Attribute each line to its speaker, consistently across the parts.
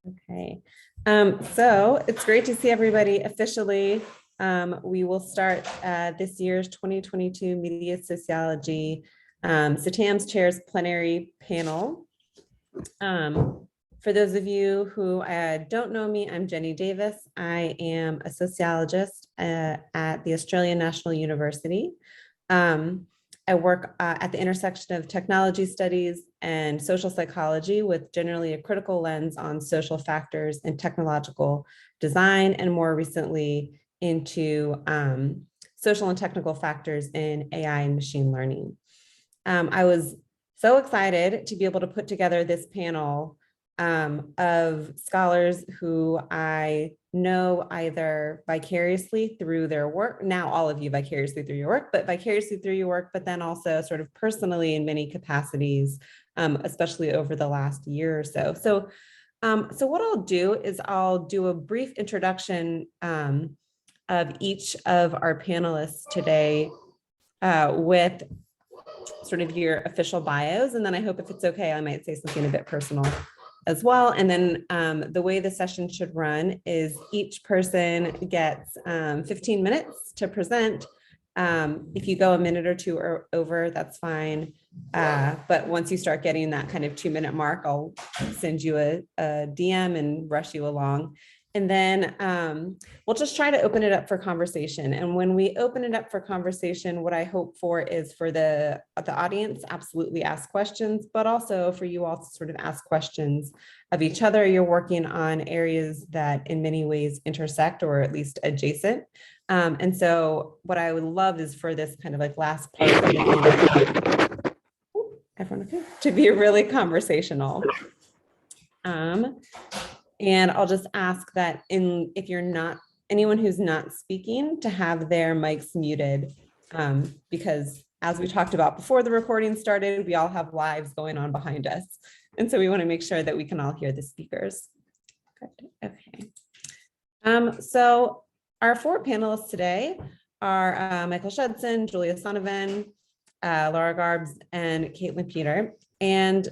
Speaker 1: Okay, so it's great to see everybody officially. We will start this year's 2022 Media Sociology CITAMS Chairs Plenary Panel. For those of you who don't know me, I'm Jenny Davis. I am a sociologist at the Australian National University. I work at the intersection of technology studies and social psychology with generally a critical lens on social factors in technological design, and more recently into social and technical factors in AI and machine learning. I was so excited to be able to put together this panel of scholars who I know either vicariously through their work, now all of you vicariously through your work, but vicariously through your work, but then also sort of personally in many capacities, especially over the last year or so. So what I'll do is I'll do a brief introduction of each of our panelists today with sort of your official bios. And then I hope, if it's okay, I might say something a bit personal as well. And then the way the session should run is each person gets 15 minutes to present. If you go a minute or two or over, that's fine. But once you start getting that kind of 2-minute mark, I'll send you a DM and rush you along. And then we'll just try to open it up for conversation. And when we open it up for conversation, what I hope for is for the audience absolutely ask questions, but also for you all to sort of ask questions of each other. You're working on areas that in many ways intersect or at least adjacent. And so what I would love is for this kind of like last part of the everyone okay? To be really conversational. And I'll just ask that if you're not, anyone who's not speaking, to have their mics muted, because as we talked about before the recording started, we all have lives going on behind us. And so we want to make sure that we can all hear the speakers. Okay. So our 4 panelists today are Michael Schudson, Julia Sonnovend, Laura Garbes, and Caitlin Petre. And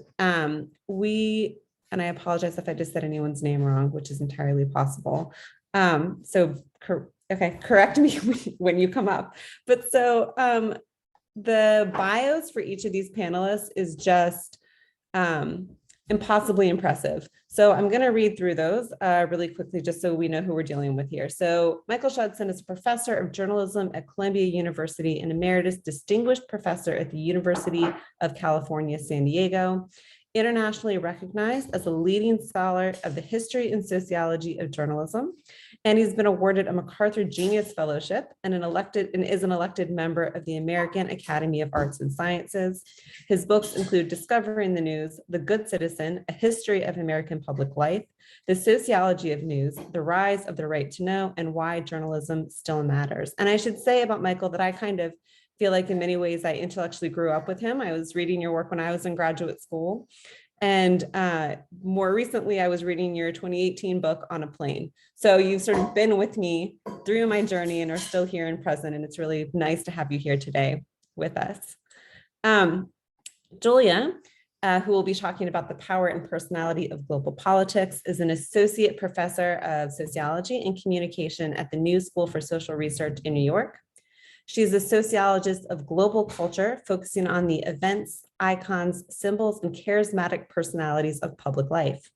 Speaker 1: and I apologize if I just said anyone's name wrong, which is entirely possible. Okay, correct me when you come up. But so the bios for each of these panelists is just impossibly impressive. So I'm going to read through those really quickly, just so we know who we're dealing with here. So Michael Schudson is a professor of journalism at Columbia University and emeritus distinguished professor at the University of California, San Diego. Internationally recognized as a leading scholar of the history and sociology of journalism. And he's been awarded a MacArthur Genius Fellowship and is an elected member of the American Academy of Arts and Sciences. His books include Discovering the News, The Good Citizen, A History of American Public Life, The Sociology of News, The Rise of the Right to Know, and Why Journalism Still Matters. And I should say about Michael that I kind of feel like in many ways I intellectually grew up with him. I was reading your work when I was in graduate school. And more recently, I was reading your 2018 book, On a Plane. So you've sort of been with me through my journey and are still here and present. And it's really nice to have you here today with us. Julia, who will be talking about the power and personality of global politics, is an associate professor of sociology and communication at the New School for Social Research in New York. She's a sociologist of global culture, focusing on the events, icons, symbols, and charismatic personalities of public life.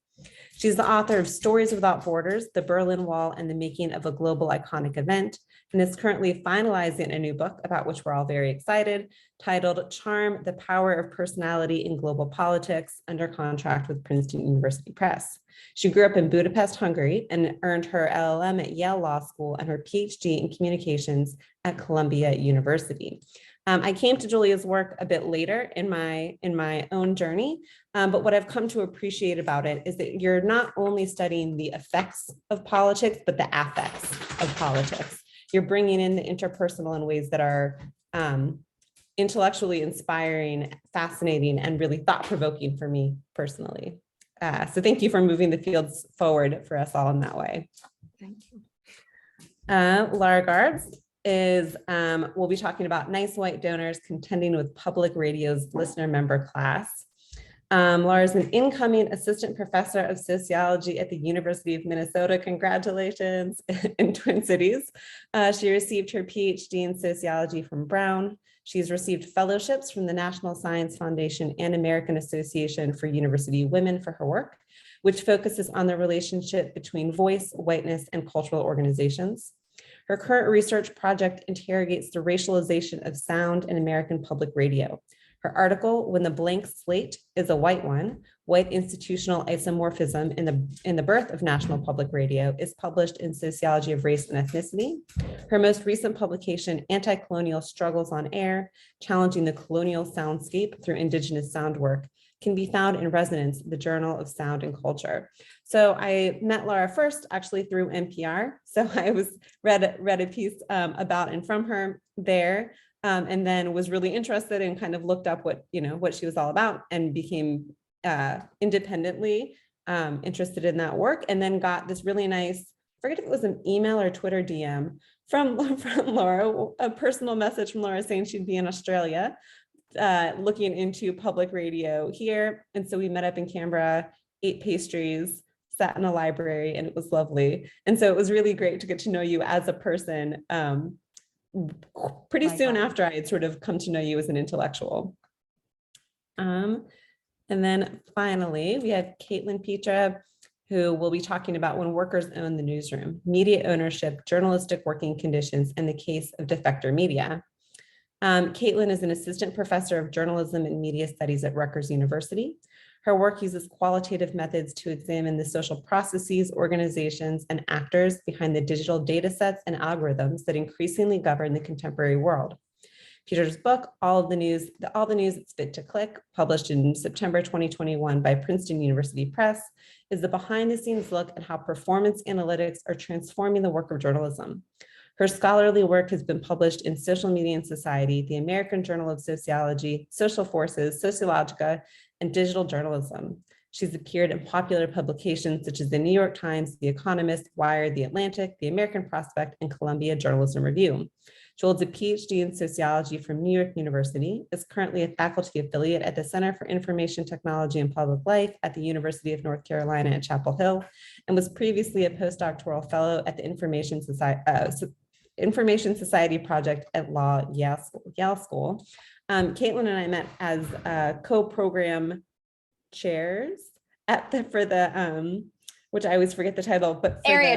Speaker 1: She's the author of Stories Without Borders, The Berlin Wall, and the Making of a Global Iconic Event, and is currently finalizing a new book about which we're all very excited, titled Charm, The Power of Personality in Global Politics, under contract with Princeton University Press. She grew up in Budapest, Hungary, and earned her LLM at Yale Law School and her PhD in communications at Columbia University. I came to Julia's work a bit later in my own journey, but what I've come to appreciate about it is that you're not only studying the effects of politics, but the affects of politics. You're bringing in the interpersonal in ways that are intellectually inspiring, fascinating, and really thought-provoking for me personally. So thank you for moving the fields forward for us all in that way.
Speaker 2: Thank you.
Speaker 1: Laura Garbes we'll be talking about nice white donors contending with public radio's listener member class. Laura is an incoming assistant professor of sociology at the University of Minnesota. Congratulations in Twin Cities. She received her PhD in sociology from Brown. She's received fellowships from the National Science Foundation and American Association for University Women for her work, which focuses on the relationship between voice, whiteness, and cultural organizations. Her current research project interrogates the racialization of sound in American public radio. Her article, When the Blank Slate is a White One, White Institutional Isomorphism in the Birth of National Public Radio, is published in Sociology of Race and Ethnicity. Her most recent publication, Anti-Colonial Struggles on Air, Challenging the Colonial Soundscape Through Indigenous Sound Work, can be found in Resonance, the Journal of Sound and Culture. So I met Laura first actually through NPR. So I read a piece about and from her there. And then was really interested and kind of looked up what she was all about and became independently interested in that work, and then got this really nice, I forget if it was an email or Twitter DM from Laura, a personal message from Laura saying she'd be in Australia looking into public radio here. And so we met up in Canberra, ate pastries, sat in a library, and it was lovely. And so it was really great to get to know you as a person pretty soon after I had sort of come to know you as an intellectual. And then finally, we have Caitlin Petre, who will be talking about When Workers Own the Newsroom, Media Ownership, Journalistic Working Conditions, and the Case of Defector Media. Caitlin is an assistant professor of journalism and media studies at Rutgers University. Her work uses qualitative methods to examine the social processes, organizations, and actors behind the digital data sets and algorithms that increasingly govern the contemporary world. Petre's book, All the News That's Fit to Click, published in September 2021 by Princeton University Press, is the behind-the-scenes look at how performance analytics are transforming the work of journalism. Her scholarly work has been published in Social Media and Society, the American Journal of Sociology, Social Forces, Sociologica, and Digital Journalism. She's appeared in popular publications such as the New York Times, The Economist, Wired, The Atlantic, The American Prospect, and Columbia Journalism Review. She holds a PhD in sociology from New York University, is currently a faculty affiliate at the Center for Information Technology and Public Life at the University of North Carolina at Chapel Hill, and was previously a postdoctoral fellow at the Information Society Project at Yale School. Caitlin and I met as co-program chairs which I always forget the title, but
Speaker 2: area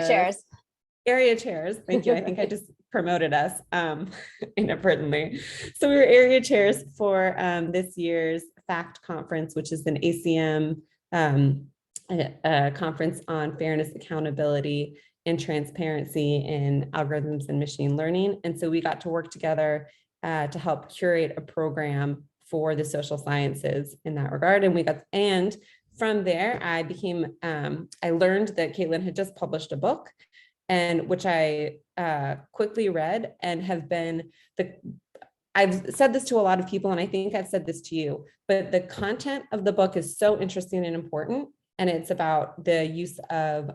Speaker 2: chairs.
Speaker 1: Thank you. I think I just promoted us inadvertently. So we were area chairs for this year's FACT conference, which is an ACM conference on fairness, accountability, and transparency in algorithms and machine learning. And so we got to work together to help curate a program for the social sciences in that regard. And from there, I learned that Caitlin had just published a book, and which I quickly read and I've said this to a lot of people, and I think I've said this to you, but the content of the book is so interesting and important. And it's about the use of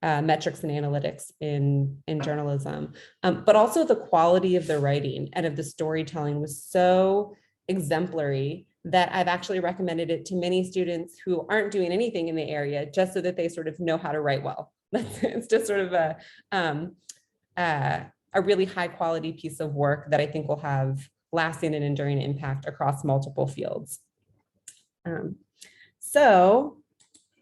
Speaker 1: metrics and analytics in journalism, but also the quality of the writing and of the storytelling was so exemplary that I've actually recommended it to many students who aren't doing anything in the area, just so that they sort of know how to write well. It's just sort of a really high quality piece of work that I think will have lasting and enduring impact across multiple fields. So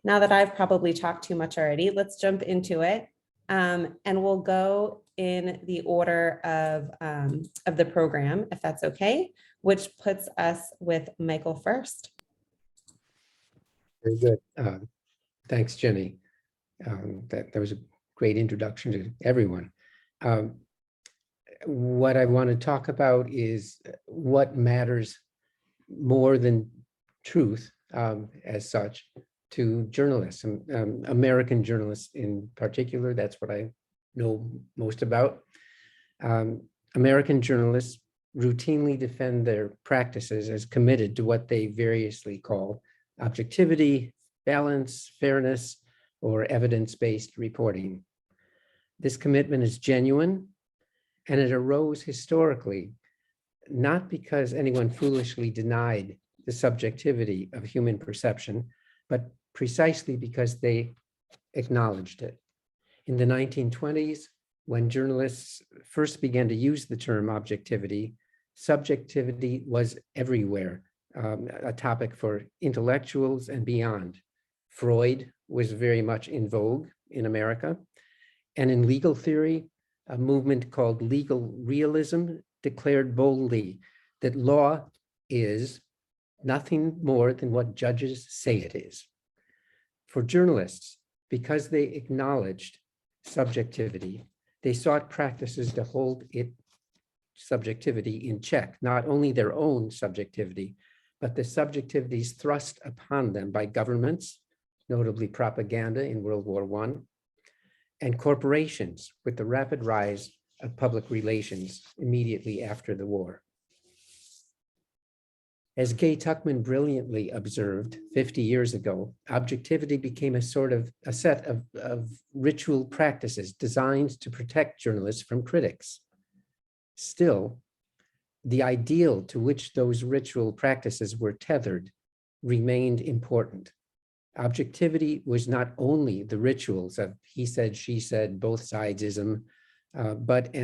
Speaker 1: now that I've probably talked too much already, let's jump into it. And we'll go in the order of the program, if that's okay, which puts us with Michael first.
Speaker 3: Very good. Thanks, Jenny. That was a great introduction to everyone. What I want to talk about is what matters more than truth as such to journalists, American journalists in particular. That's what I know most about. American journalists routinely defend their practices as committed to what they variously call objectivity, balance, fairness, or evidence-based reporting. This commitment is genuine, and it arose historically, not because anyone foolishly denied the subjectivity of human perception, but precisely because they acknowledged it. In the 1920s, when journalists first began to use the term objectivity, subjectivity was everywhere, a topic for intellectuals and beyond. Freud was very much in vogue in America. And in legal theory, a movement called legal realism declared boldly that law is nothing more than what judges say it is. For journalists, because they acknowledged subjectivity, they sought practices to hold it subjectivity in check, not only their own subjectivity, but the subjectivities thrust upon them by governments, notably propaganda in World War I, and corporations with the rapid rise of public relations immediately after the war. As Gay Tuckman brilliantly observed 50 years ago, objectivity became a set of ritual practices designed to protect journalists from critics. Still, the ideal to which those ritual practices were tethered remained important. Objectivity was not only the rituals of he said, she said, both sidesism, but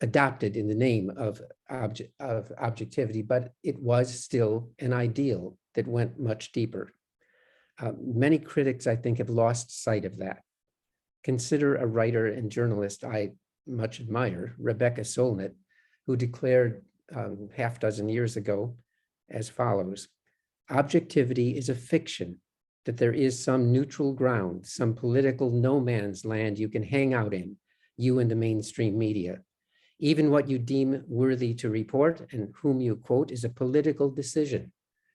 Speaker 3: adopted in the name of objectivity, but it was still an ideal that went much deeper. Many critics, I think, have lost sight of that. Consider a writer and journalist I much admire, Rebecca Solnit, who declared half dozen years ago as follows: objectivity is a fiction, that there is some neutral ground, some political no man's land you can hang out in, you and the mainstream media. Even what you deem worthy to report and whom you quote is a political decision.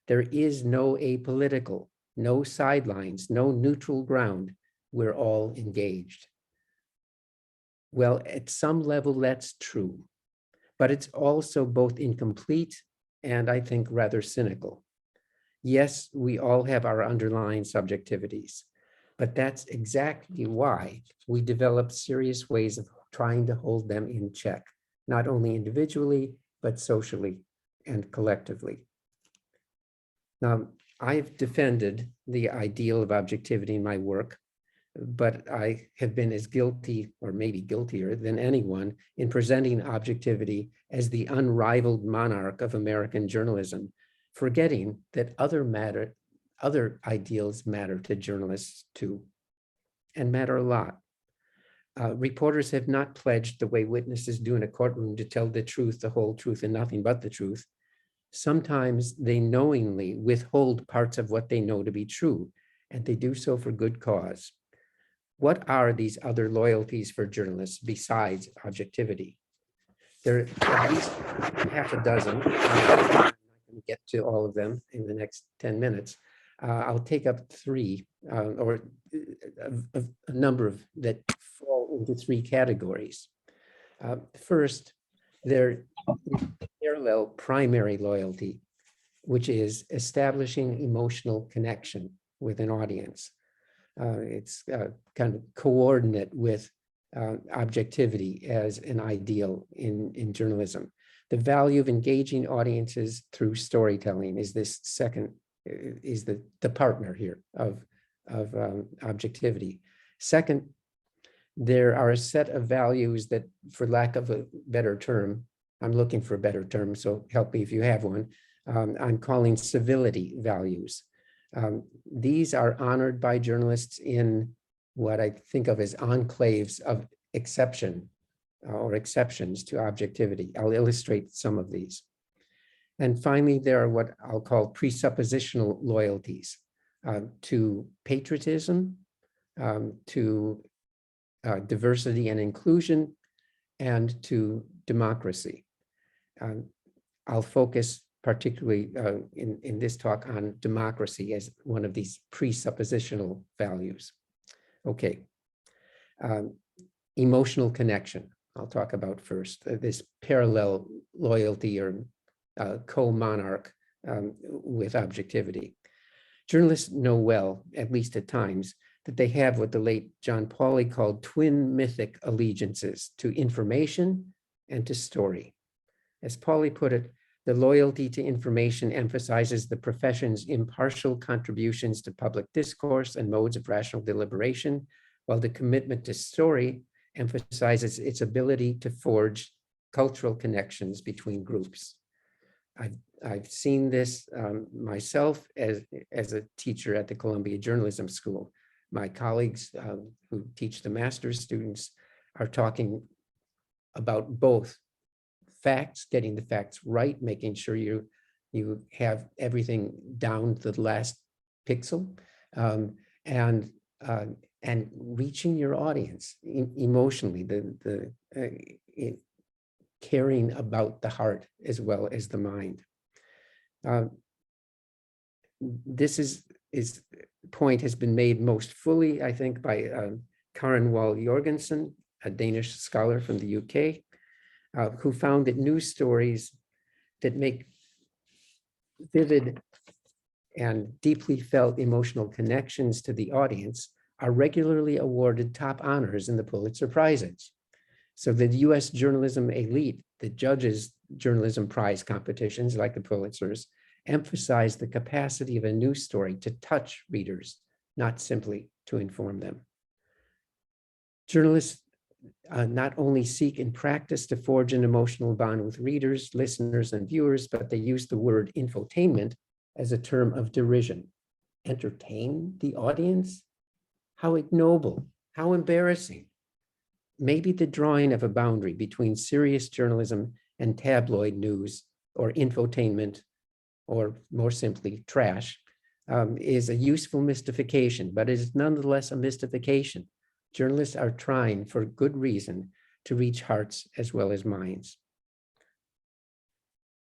Speaker 3: There is no apolitical, no sidelines, no neutral ground. We're all engaged. Well, at some level, that's true, but it's also both incomplete and I think rather cynical. Yes, we all have our underlying subjectivities, but that's exactly why we develop serious ways of trying to hold them in check, not only individually, but socially and collectively. Now, I've defended the ideal of objectivity in my work, but I have been as guilty, or maybe guiltier than anyone, in presenting objectivity as the unrivaled monarch of American journalism, forgetting that other ideals matter to journalists too, and matter a lot. Reporters have not pledged the way witnesses do in a courtroom to tell the truth, the whole truth, and nothing but the truth. Sometimes they knowingly withhold parts of what they know to be true, and they do so for good cause. What are these other loyalties for journalists besides objectivity? There are at least half a dozen. I'm not going to get to all of them in the next 10 minutes. I'll take up three, or a number of that fall into three categories. First, they're parallel primary loyalty, which is establishing emotional connection with an audience. It's kind of coordinate with objectivity as an ideal in journalism. The value of engaging audiences through storytelling is this second, is the partner here of objectivity. Second, there are a set of values that, for lack of a better term, I'm looking for a better term, so help me if you have one, I'm calling civility values. These are honored by journalists in what I think of as enclaves of exception or exceptions to objectivity. I'll illustrate some of these. And finally, there are what I'll call presuppositional loyalties to patriotism, to diversity and inclusion, and to democracy. I'll focus particularly in this talk on democracy as one of these presuppositional values. Okay, emotional connection, I'll talk about first, this parallel loyalty or co-monarch with objectivity. Journalists know well, at least at times, that they have what the late John Pauley called twin mythic allegiances to information and to story. As Pauley put it, The loyalty to information emphasizes the profession's impartial contributions to public discourse and modes of rational deliberation, while the commitment to story emphasizes its ability to forge cultural connections between groups. I've seen this myself as a teacher at the Columbia Journalism School. My colleagues who teach the master's students are talking about both facts, getting the facts right, making sure you have everything down to the last pixel, and reaching your audience emotionally, caring about the heart as well as the mind. This point has been made most fully, I think, by Karen Wall Jorgensen, a Danish scholar from the UK, who found that news stories that make vivid and deeply felt emotional connections to the audience are regularly awarded top honors in the Pulitzer Prizes. So the US journalism elite that judges journalism prize competitions like the Pulitzers emphasize the capacity of a news story to touch readers, not simply to inform them. Journalists not only seek in practice to forge an emotional bond with readers, listeners, and viewers, but they use the word infotainment as a term of derision. Entertain the audience? How ignoble, how embarrassing. Maybe the drawing of a boundary between serious journalism and tabloid news, or infotainment, or more simply trash, is a useful mystification, but it is nonetheless a mystification. Journalists are trying, for good reason, to reach hearts as well as minds.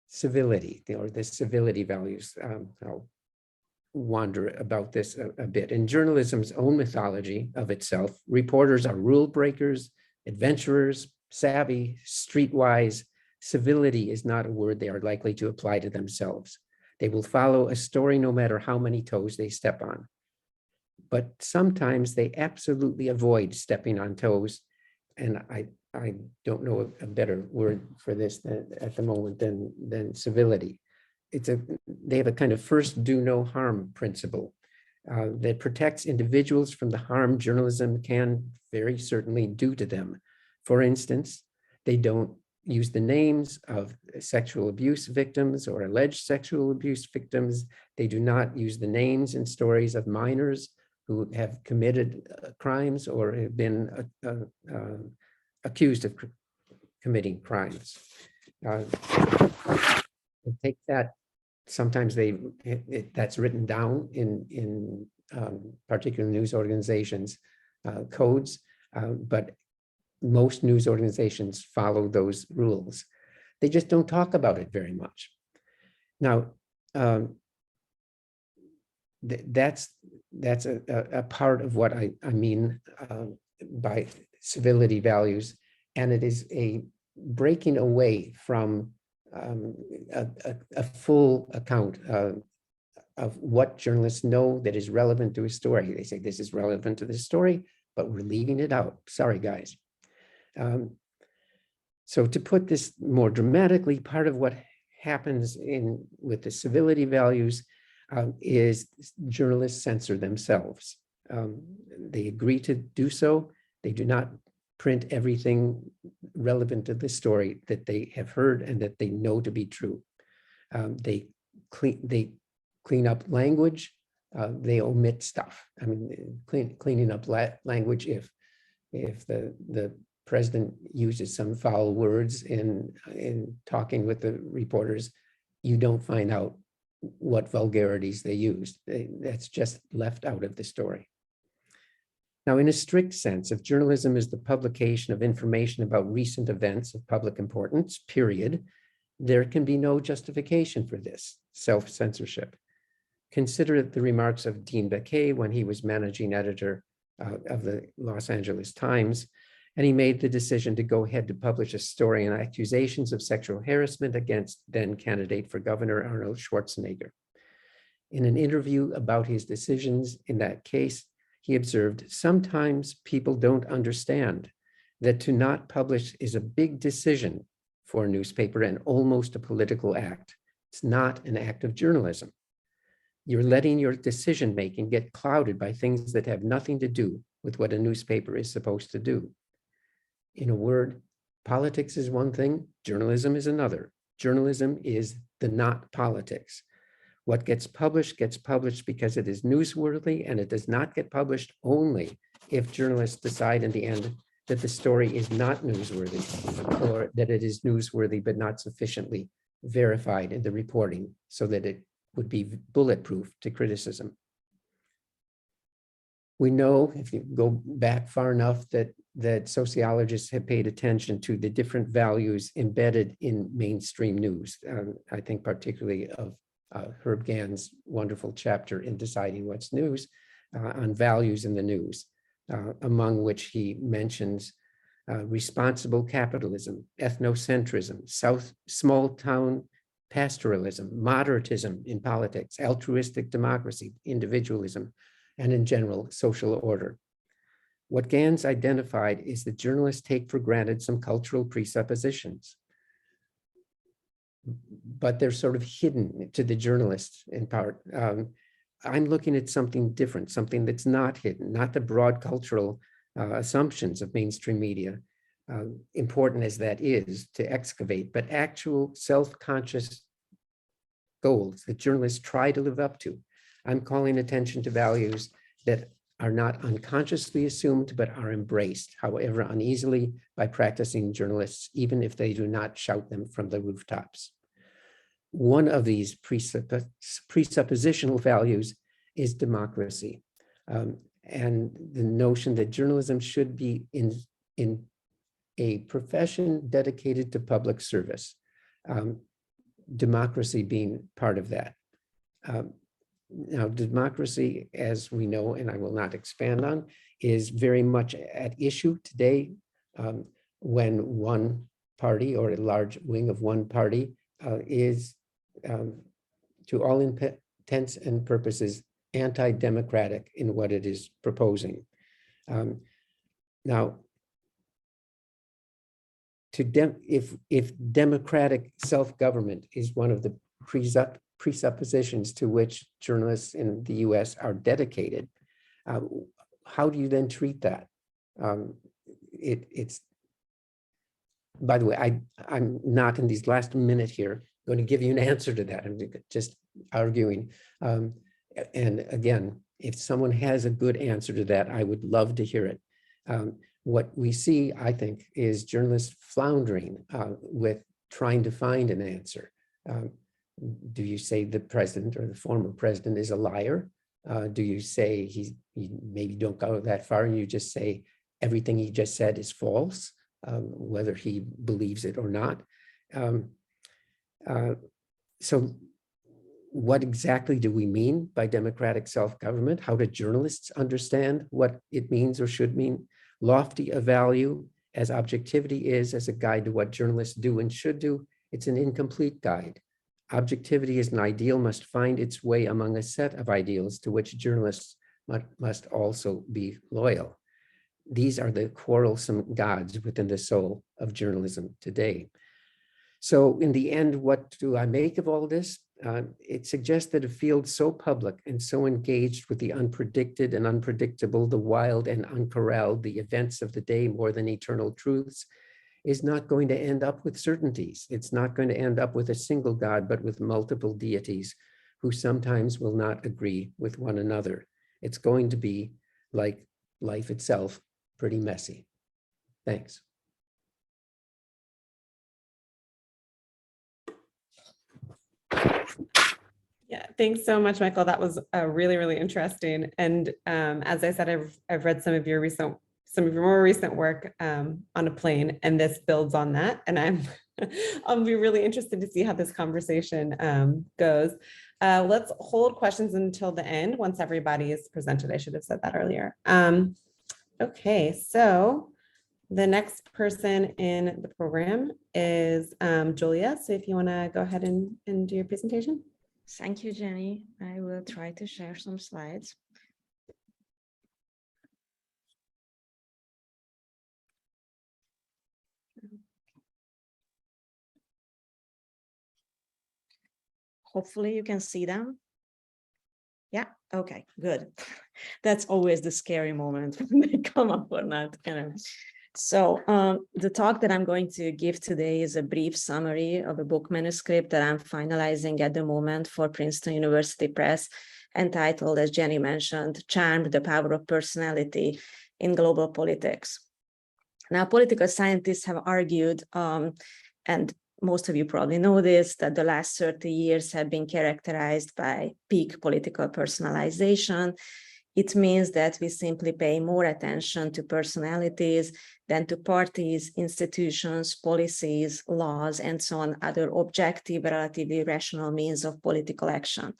Speaker 3: Civility, or the civility values. I'll wander about this a bit. In journalism's own mythology of itself, reporters are rule breakers, adventurers, savvy, streetwise. Civility is not a word they are likely to apply to themselves. They will follow a story no matter how many toes they step on. But sometimes they absolutely avoid stepping on toes. And I don't know a better word for this at the moment than civility. They have a kind of first do no harm principle that protects individuals from the harm journalism can very certainly do to them. For instance, they don't use the names of sexual abuse victims or alleged sexual abuse victims. They do not use the names and stories of minors who have committed crimes or have been accused of committing crimes. Take that. Sometimes that's written down in particular news organizations' codes, but most news organizations follow those rules. They just don't talk about it very much. Now, that's a part of what I mean by civility values, and it is a breaking away from a full account of what journalists know that is relevant to a story. They say this is relevant to this story, but we're leaving it out. Sorry, guys. So to put this more dramatically, part of what happens with the civility values is journalists censor themselves. They agree to do so. They do not print everything relevant to the story that they have heard and that they know to be true. They clean up language. They omit stuff. I mean, cleaning up language. If the president uses some foul words in talking with the reporters, you don't find out what vulgarities they used. That's just left out of the story. Now, in a strict sense, if journalism is the publication of information about recent events of public importance, period, there can be no justification for this self-censorship. Consider the remarks of Dean Baquet when he was managing editor of the Los Angeles Times, and he made the decision to go ahead to publish a story on accusations of sexual harassment against then candidate for governor Arnold Schwarzenegger. In an interview about his decisions in that case, he observed, "Sometimes people don't understand that to not publish is a big decision for a newspaper and almost a political act. It's not an act of journalism. You're letting your decision-making get clouded by things that have nothing to do with what a newspaper is supposed to do. In a word, politics is one thing, journalism is another. Journalism is the not politics. What gets published because it is newsworthy, and it does not get published only if journalists decide in the end that the story is not newsworthy, or that it is newsworthy but not sufficiently verified in the reporting so that it would be bulletproof to criticism. We know, if you go back far enough, that sociologists have paid attention to the different values embedded in mainstream news. I think particularly of Herb Gann's wonderful chapter in Deciding What's News on values in the news, among which he mentions responsible capitalism, ethnocentrism, small town pastoralism, moderatism in politics, altruistic democracy, individualism, and in general, social order. What Gann's identified is that journalists take for granted some cultural presuppositions, but they're sort of hidden to the journalists in part. I'm looking at something different, something that's not hidden, not the broad cultural assumptions of mainstream media, important as that is to excavate, but actual self-conscious goals that journalists try to live up to. I'm calling attention to values that are not unconsciously assumed, but are embraced, however uneasily, by practicing journalists, even if they do not shout them from the rooftops. One of these presuppositional values is democracy, and the notion that journalism should be in a profession dedicated to public service, democracy being part of that. Now, democracy, as we know, and I will not expand on, is very much at issue today when one party or a large wing of one party is, to all intents and purposes, anti-democratic in what it is proposing. Now, if democratic self-government is one of the presuppositions to which journalists in the US are dedicated, how do you then treat that? It's, by the way, I'm not in these last minute here going to give you an answer to that. I'm just arguing. And again, if someone has a good answer to that, I would love to hear it. What we see, I think, is journalists floundering with trying to find an answer. Do you say the president or the former president is a liar? Do you say he maybe don't go that far and you just say everything he just said is false, whether he believes it or not? So what exactly do we mean by democratic self-government? How do journalists understand what it means or should mean? Lofty a value as objectivity is as a guide to what journalists do and should do, it's an incomplete guide. Objectivity as an ideal must find its way among a set of ideals to which journalists must also be loyal. These are the quarrelsome gods within the soul of journalism today. So in the end, what do I make of all this? It suggests that a field so public and so engaged with the unpredicted and unpredictable, the wild and uncorralled, the events of the day more than eternal truths, is not going to end up with certainties. It's not going to end up with a single God, but with multiple deities who sometimes will not agree with one another. It's going to be, like life itself, pretty messy. Thanks.
Speaker 1: Yeah, thanks so much, Michael. That was really, really interesting. And as I said, I've read some of your more recent work on a plane, and this builds on that. And I'll be really interested to see how this conversation goes. Let's hold questions until the end once everybody is presented. I should have said that earlier. Okay, so the next person in the program is Julia. So if you want to go ahead and do your presentation.
Speaker 2: Thank you, Jenny. I will try to share some slides. hopefully you can see them. Yeah, okay, good. That's always the scary moment when they come up or not. So the talk that I'm going to give today is a brief summary of a book manuscript that I'm finalizing at the moment for Princeton University Press, entitled, as Jenny mentioned, Charm, the Power of Personality in Global Politics. Now, political scientists have argued, and most of you probably know this, that the last 30 years have been characterized by peak political personalization. It means that we simply pay more attention to personalities than to parties, institutions, policies, laws, and so on, other objective, relatively rational means of political action.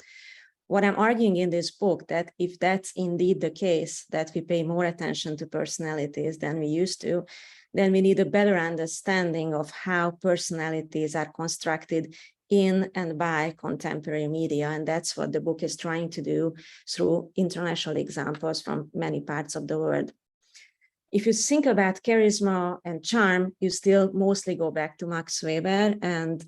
Speaker 2: What I'm arguing in this book, that if that's indeed the case, that we pay more attention to personalities than we used to, then we need a better understanding of how personalities are constructed in and by contemporary media. And that's what the book is trying to do through international examples from many parts of the world. If you think about charisma and charm, you still mostly go back to Max Weber. And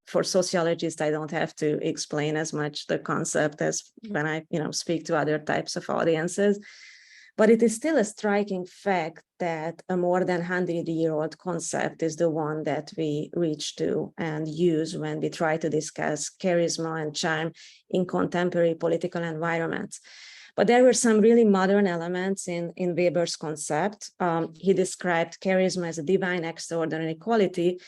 Speaker 2: for sociologists, I don't have to explain as much the concept as when I speak to other types of audiences. But it is still a striking fact that a more than 100-year-old concept is the one that we reach to and use when we try to discuss charisma and charm in contemporary political environments. But there were some really modern elements in Weber's concept. He described charisma as a divine extraordinary quality,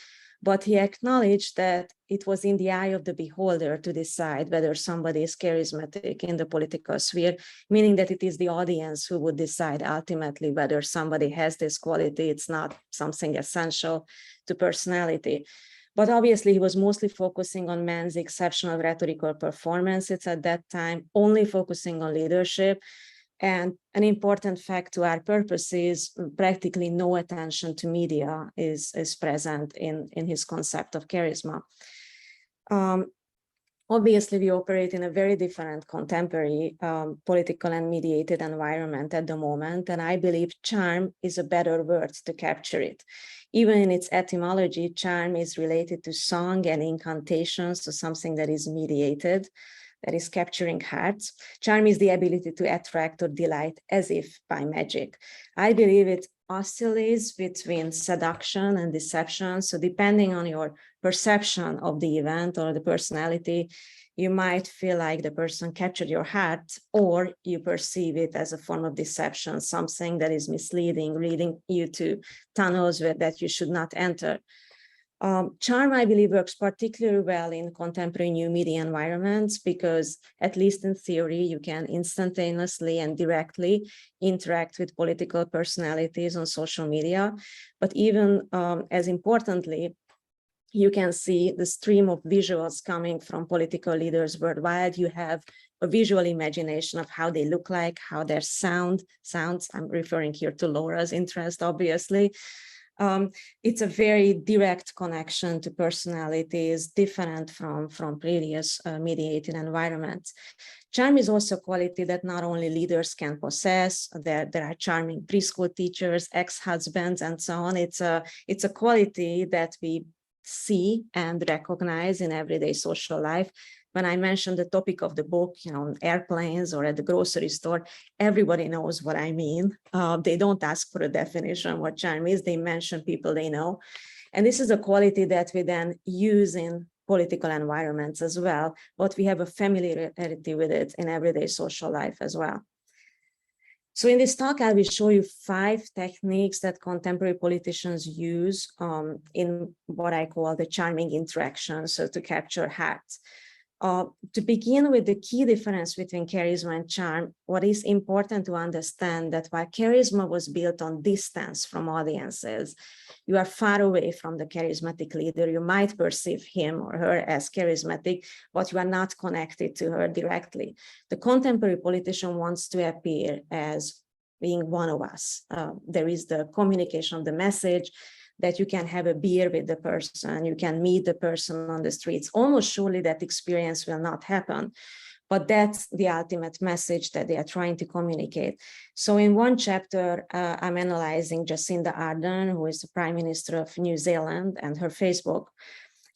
Speaker 2: but he acknowledged that it was in the eye of the beholder to decide whether somebody is charismatic in the political sphere, meaning that it is the audience who would decide ultimately whether somebody has this quality. It's not something essential to personality. But obviously, he was mostly focusing on man's exceptional rhetorical performances at that time, only focusing on leadership. And an important fact to our purpose is practically no attention to media is present in his concept of charisma. Obviously, we operate in a very different contemporary political and mediated environment at the moment, and I believe charm is a better word to capture it. Even in its etymology, charm is related to song and incantations, so something that is mediated, that is capturing hearts. Charm is the ability to attract or delight as if by magic. I believe it oscillates between seduction and deception. So depending on your perception of the event or the personality, you might feel like the person captured your heart, or you perceive it as a form of deception, something that is misleading, leading you to tunnels that you should not enter. Charm, I believe, works particularly well in contemporary new media environments because, at least in theory, you can instantaneously and directly interact with political personalities on social media. But even as importantly, you can see the stream of visuals coming from political leaders worldwide. You have a visual imagination of how they look like, how their sounds. I'm referring here to Laura's interest, obviously. It's a very direct connection to personalities, different from previous mediated environments. Charm is also a quality that not only leaders can possess. There are charming preschool teachers, ex-husbands, and so on. It's a quality that we see and recognize in everyday social life. When I mention the topic of the book, on airplanes or at the grocery store, everybody knows what I mean. They don't ask for a definition what charm is. They mention people they know. And this is a quality that we then use in political environments as well, but we have a familiarity with it in everyday social life as well. So in this talk, I will show you 5 techniques that contemporary politicians use in what I call the charming interaction, so to capture hearts. To begin with the key difference between charisma and charm, what is important to understand that while charisma was built on distance from audiences, you are far away from the charismatic leader. You might perceive him or her as charismatic, but you are not connected to her directly. The contemporary politician wants to appear as being one of us. There is the communication of the message, that you can have a beer with the person, you can meet the person on the streets. Almost surely that experience will not happen, but that's the ultimate message that they are trying to communicate. So in one chapter, I'm analyzing Jacinda Ardern, who is the Prime Minister of New Zealand, and her Facebook.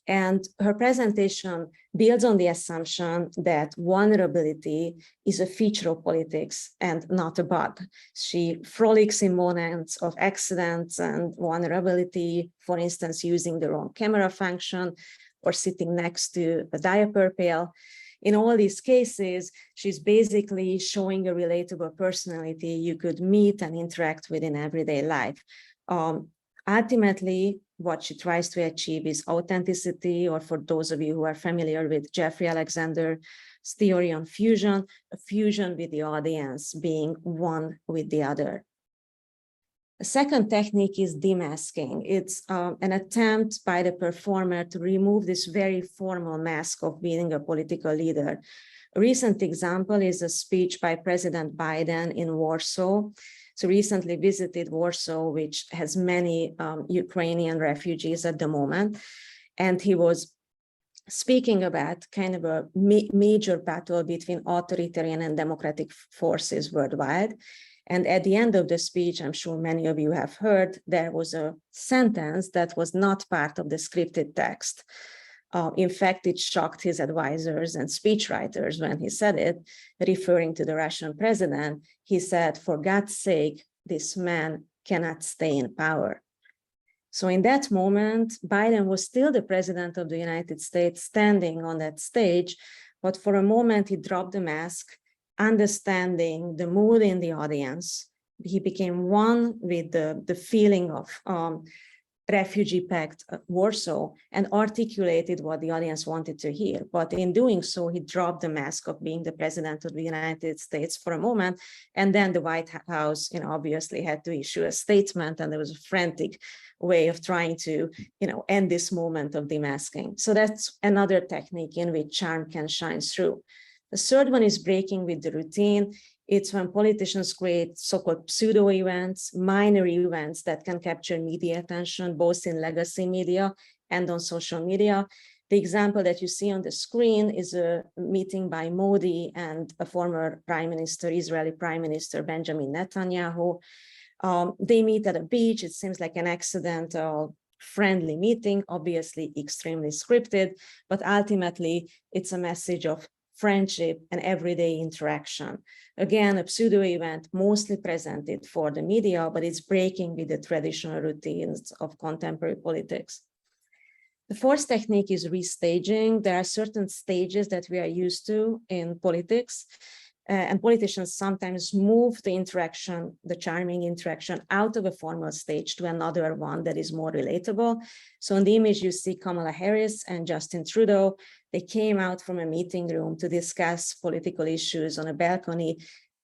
Speaker 2: And her presentation builds on the assumption that vulnerability is a feature of politics and not a bug. She frolics in moments of accidents and vulnerability, for instance, using the wrong camera function or sitting next to a diaper pail. In all these cases, she's basically showing a relatable personality you could meet and interact with in everyday life. Ultimately, what she tries to achieve is authenticity, or for those of you who are familiar with Jeffrey Alexander's theory on fusion, a fusion with the audience, being one with the other. The second technique is demasking. It's an attempt by the performer to remove this very formal mask of being a political leader. A recent example is a speech by President Biden in Warsaw. So recently visited Warsaw, which has many Ukrainian refugees at the moment. And he was speaking about kind of a major battle between authoritarian and democratic forces worldwide. And at the end of the speech, I'm sure many of you have heard, there was a sentence that was not part of the scripted text. In fact, it shocked his advisors and speechwriters when he said it, referring to the Russian president. He said, "For God's sake, this man cannot stay in power." So in that moment, Biden was still the president of the United States standing on that stage, but for a moment he dropped the mask, understanding the mood in the audience. He became one with the feeling of refugee-packed Warsaw and articulated what the audience wanted to hear. But in doing so, he dropped the mask of being the president of the United States for a moment. And then the White House, obviously had to issue a statement, and there was a frantic way of trying to, end this moment of demasking. So that's another technique in which charm can shine through. The third one is breaking with the routine. It's when politicians create so-called pseudo events, minor events that can capture media attention, both in legacy media and on social media. The example that you see on the screen is a meeting by Modi and a former prime minister, Israeli prime minister, Benjamin Netanyahu. They meet at a beach. It seems like an accidental, friendly meeting, obviously extremely scripted, but ultimately it's a message of friendship and everyday interaction. Again, a pseudo event mostly presented for the media, but it's breaking with the traditional routines of contemporary politics. The fourth technique is restaging. There are certain stages that we are used to in politics, and politicians sometimes move the interaction, the charming interaction, out of a formal stage to another one that is more relatable. So in the image, you see Kamala Harris and Justin Trudeau. They came out from a meeting room to discuss political issues on a balcony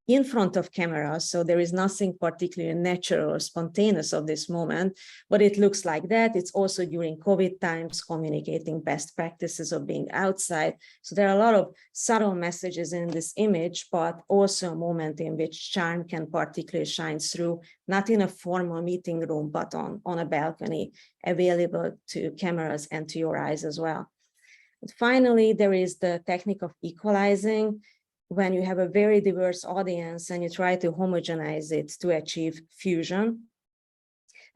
Speaker 2: in front of cameras. So there is nothing particularly natural or spontaneous of this moment, but it looks like that. It's also during COVID times, communicating best practices of being outside. So there are a lot of subtle messages in this image, but also a moment in which charm can particularly shine through, not in a formal meeting room, but on a balcony, available to cameras and to your eyes as well. And finally, there is the technique of equalizing. When you have a very diverse audience and you try to homogenize it to achieve fusion.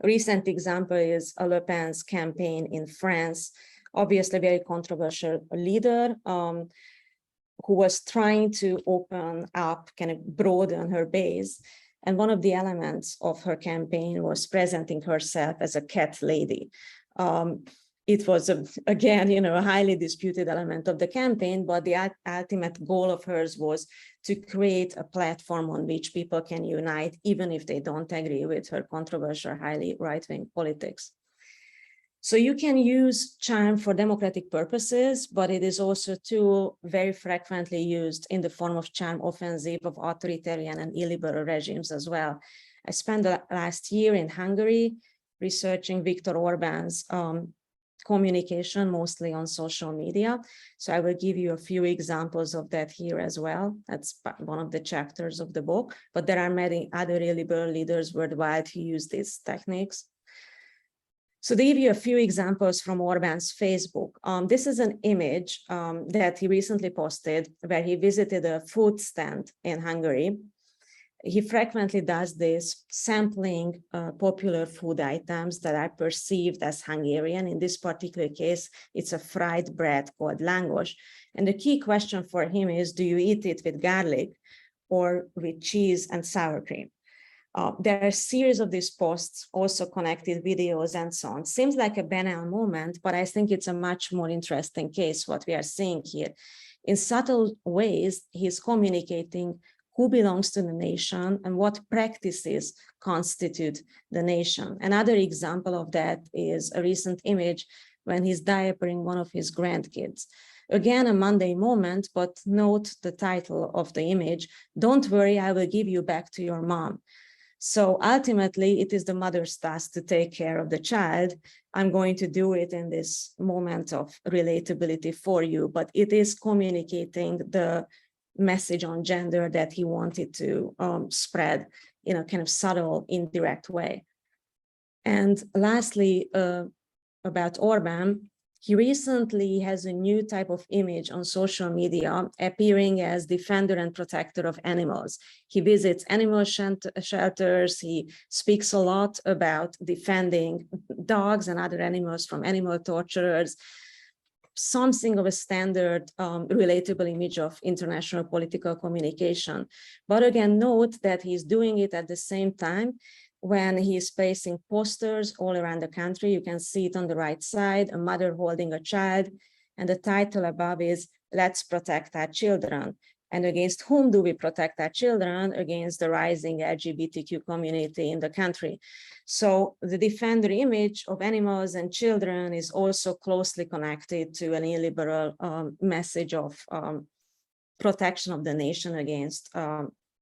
Speaker 2: A recent example is Le Pen's campaign in France, obviously very controversial leader who was trying to open up, kind of broaden her base. And one of the elements of her campaign was presenting herself as a cat lady. It was, again, a highly disputed element of the campaign, but the ultimate goal of hers was to create a platform on which people can unite, even if they don't agree with her controversial, highly right-wing politics. So you can use charm for democratic purposes, but it is also a tool very frequently used in the form of charm offensive of authoritarian and illiberal regimes as well. I spent the last year in Hungary researching Viktor Orbán's communication, mostly on social media. So I will give you a few examples of that here as well. That's one of the chapters of the book, but there are many other illiberal leaders worldwide who use these techniques. So they give you a few examples from Orbán's Facebook. This is an image that he recently posted where he visited a food stand in Hungary. He frequently does this, sampling popular food items that are perceived as Hungarian. In this particular case, it's a fried bread called langos. And the key question for him is, do you eat it with garlic or with cheese and sour cream? There are a series of these posts, also connected videos and so on. Seems like a banal moment, but I think it's a much more interesting case, what we are seeing here. In subtle ways, he's communicating who belongs to the nation and what practices constitute the nation. Another example of that is a recent image when he's diapering one of his grandkids. Again, a Monday moment, but note the title of the image, "Don't worry, I will give you back to your mom." So ultimately, it is the mother's task to take care of the child. I'm going to do it in this moment of relatability for you, but it is communicating the message on gender that he wanted to spread in a kind of subtle, indirect way. And lastly, about Orban, he recently has a new type of image on social media, appearing as defender and protector of animals. He visits animal shelters. He speaks a lot about defending dogs and other animals from animal torturers. Something of a standard relatable image of international political communication. But again, note that he's doing it at the same time when he's placing posters all around the country. You can see it on the right side, a mother holding a child, and the title above is "Let's Protect Our Children." And against whom do we protect our children? Against the rising LGBTQ community in the country. So the defender image of animals and children is also closely connected to an illiberal message of protection of the nation against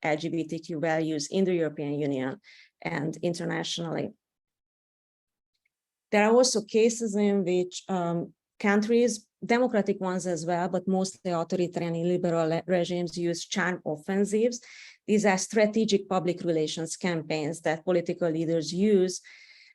Speaker 2: LGBTQ values in the European Union and internationally. There are also cases in which countries, democratic ones as well, but mostly authoritarian and illiberal regimes, use charm offensives. These are strategic public relations campaigns that political leaders use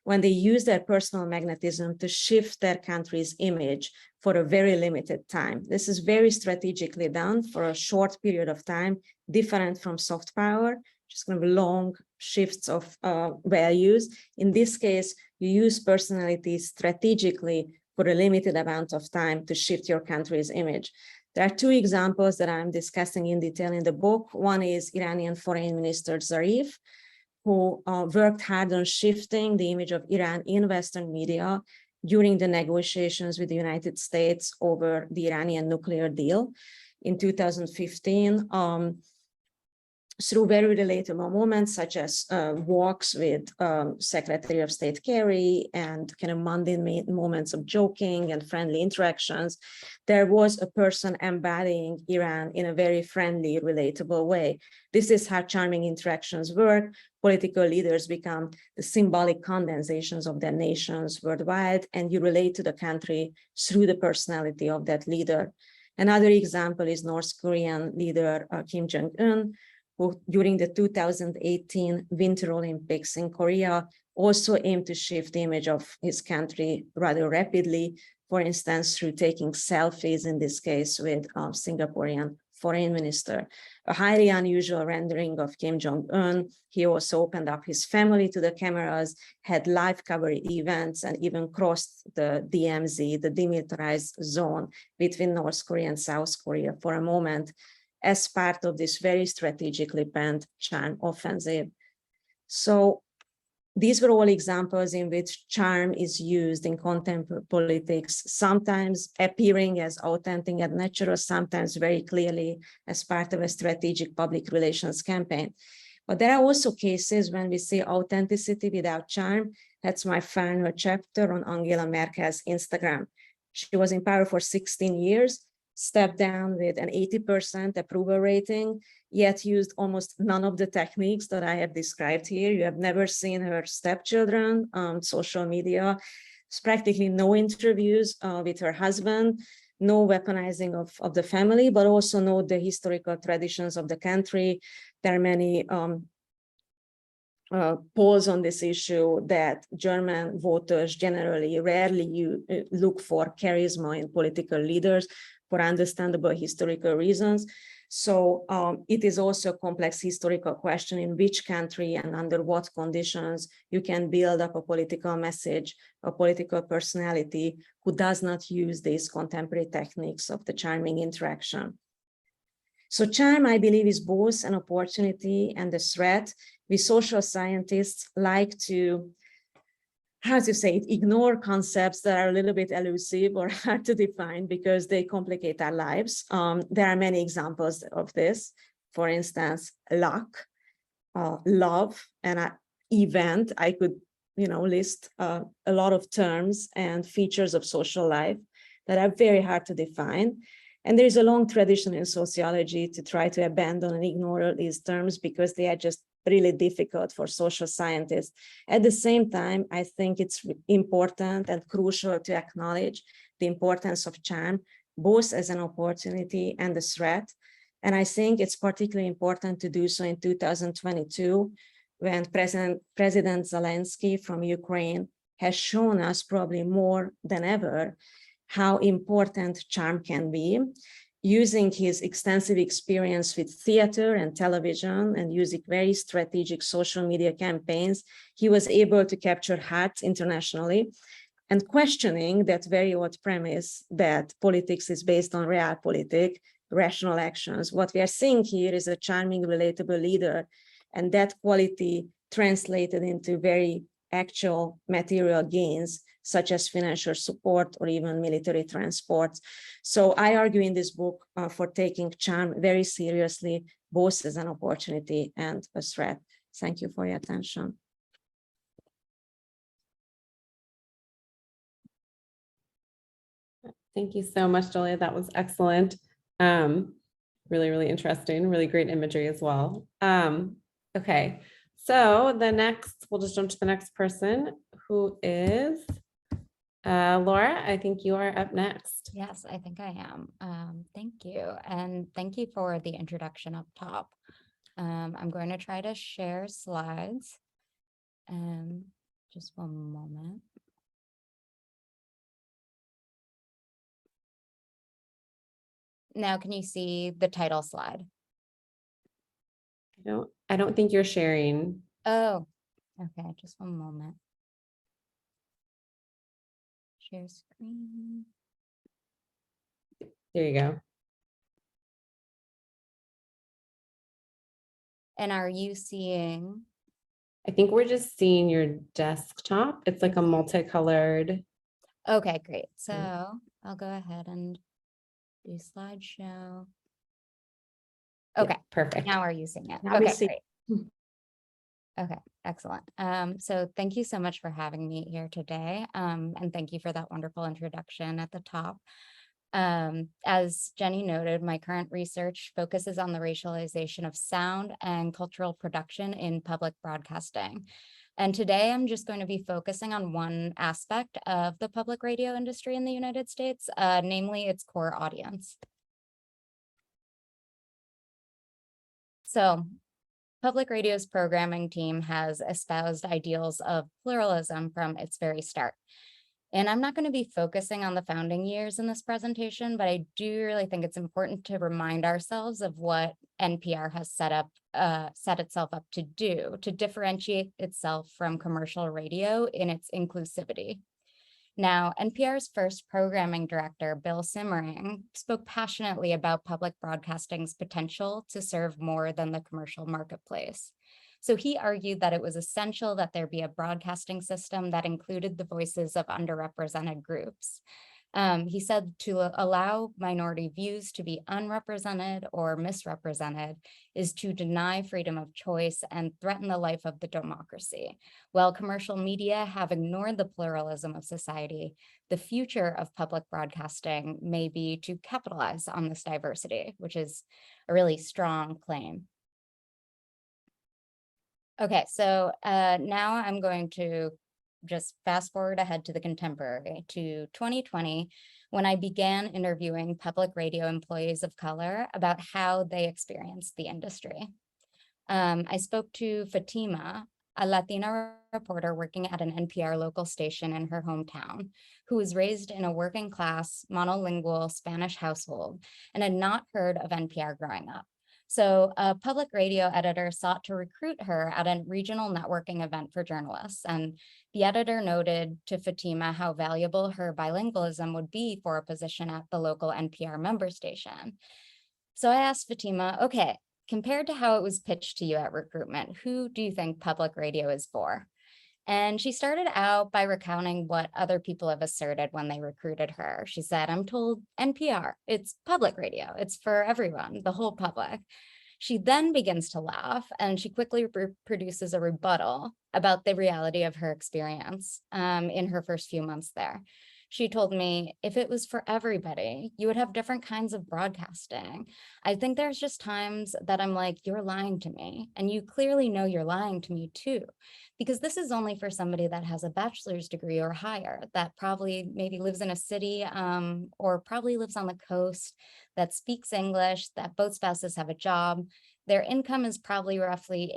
Speaker 2: when they use their personal magnetism to shift their country's image for a very limited time. This is very strategically done for a short period of time, different from soft power, just kind of long shifts of values. In this case, you use personality strategically for a limited amount of time to shift your country's image. There are two examples that I'm discussing in detail in the book. One is Iranian Foreign Minister Zarif, who worked hard on shifting the image of Iran in Western media during the negotiations with the United States over the Iranian nuclear deal in 2015. Through very relatable moments, such as walks with Secretary of State Kerry and kind of mundane moments of joking and friendly interactions, there was a person embodying Iran in a very friendly, relatable way. This is how charming interactions work. Political leaders become the symbolic condensations of their nations worldwide, and you relate to the country through the personality of that leader. Another example is North Korean leader Kim Jong-un, who during the 2018 Winter Olympics in Korea also aimed to shift the image of his country rather rapidly, for instance, through taking selfies, in this case with Singaporean foreign minister. A highly unusual rendering of Kim Jong-un. He also opened up his family to the cameras, had live coverage events, and even crossed the DMZ, the demilitarized zone between North Korea and South Korea for a moment, as part of this very strategically planned charm offensive. So these were all examples in which charm is used in contemporary politics, sometimes appearing as authentic and natural, sometimes very clearly as part of a strategic public relations campaign. But there are also cases when we see authenticity without charm. That's my final chapter on Angela Merkel's Instagram. She was in power for 16 years, stepped down with an 80% approval rating, yet used almost none of the techniques that I have described here. You have never seen her stepchildren on social media. There's practically no interviews with her husband, no weaponizing of the family, but also know the historical traditions of the country. There are many polls on this issue that German voters generally rarely look for charisma in political leaders, for understandable historical reasons. So it is also a complex historical question in which country and under what conditions you can build up a political message, a political personality who does not use these contemporary techniques of the charming interaction. So charm, I believe, is both an opportunity and a threat. We social scientists like to, how to say it, ignore concepts that are a little bit elusive or hard to define because they complicate our lives. There are many examples of this. For instance, luck, love, and an event. I could, list a lot of terms and features of social life that are very hard to define. And there is a long tradition in sociology to try to abandon and ignore these terms because they are just really difficult for social scientists. At the same time, I think it's important and crucial to acknowledge the importance of charm, both as an opportunity and a threat. And I think it's particularly important to do so in 2022, when President Zelensky from Ukraine has shown us probably more than ever how important charm can be. Using his extensive experience with theater and television and using very strategic social media campaigns, he was able to capture hearts internationally, and questioning that very odd premise that politics is based on realpolitik, rational actions. What we are seeing here is a charming, relatable leader, and that quality translated into very actual material gains, such as financial support or even military transport. So I argue in this book for taking charm very seriously, both as an opportunity and a threat. Thank you for your attention.
Speaker 1: Thank you so much, Julia. That was excellent. Really, really interesting, really great imagery as well. Okay, so we'll just jump to the next person, who is Laura. I think you are up next.
Speaker 4: Yes, I think I am. Thank you. And thank you for the introduction up top. I'm going to try to share slides. Just one moment. Now, can you see the title slide?
Speaker 1: I don't think you're sharing.
Speaker 4: Oh, okay, just one moment. Share screen.
Speaker 1: There you go.
Speaker 4: And are you seeing?
Speaker 1: I think we're just seeing your desktop. It's like a multicolored.
Speaker 4: Okay, great. So I'll go ahead and do slideshow. Okay,
Speaker 1: Yeah, perfect.
Speaker 4: now are you seeing it?
Speaker 2: Now we
Speaker 4: Okay,
Speaker 2: see.
Speaker 4: great. Okay, excellent. So thank you so much for having me here today. And thank you for that wonderful introduction at the top. As Jenny noted, my current research focuses on the racialization of sound and cultural production in public broadcasting. And today I'm just going to be focusing on one aspect of the public radio industry in the United States, namely its core audience. So public radio's programming team has espoused ideals of pluralism from its very start. And I'm not going to be focusing on the founding years in this presentation, but I do really think it's important to remind ourselves of what NPR has set itself up to do to differentiate itself from commercial radio in its inclusivity. Now, NPR's first programming director, Bill Simmering, spoke passionately about public broadcasting's potential to serve more than the commercial marketplace. So he argued that it was essential that there be a broadcasting system that included the voices of underrepresented groups. He said to allow minority views to be unrepresented or misrepresented is to deny freedom of choice and threaten the life of the democracy. While commercial media have ignored the pluralism of society, the future of public broadcasting may be to capitalize on this diversity, which is a really strong claim. Okay, so now I'm going to just fast forward ahead to the contemporary, to 2020, when I began interviewing public radio employees of color about how they experienced the industry. I spoke to Fatima, a Latina reporter working at an NPR local station in her hometown, who was raised in a working class, monolingual Spanish household and had not heard of NPR growing up. So a public radio editor sought to recruit her at a regional networking event for journalists. And the editor noted to Fatima how valuable her bilingualism would be for a position at the local NPR member station. So I asked Fatima, okay, compared to how it was pitched to you at recruitment, who do you think public radio is for? And she started out by recounting what other people have asserted when they recruited her. She said, I'm told NPR, it's public radio, it's for everyone, the whole public. She then begins to laugh and she quickly produces a rebuttal about the reality of her experience in her first few months there. She told me, if it was for everybody, you would have different kinds of broadcasting. I think there's just times that I'm like, you're lying to me. And you clearly know you're lying to me too, because this is only for somebody that has a bachelor's degree or higher, that probably maybe lives in a city or probably lives on the coast, that speaks English, that both spouses have a job. Their income is probably roughly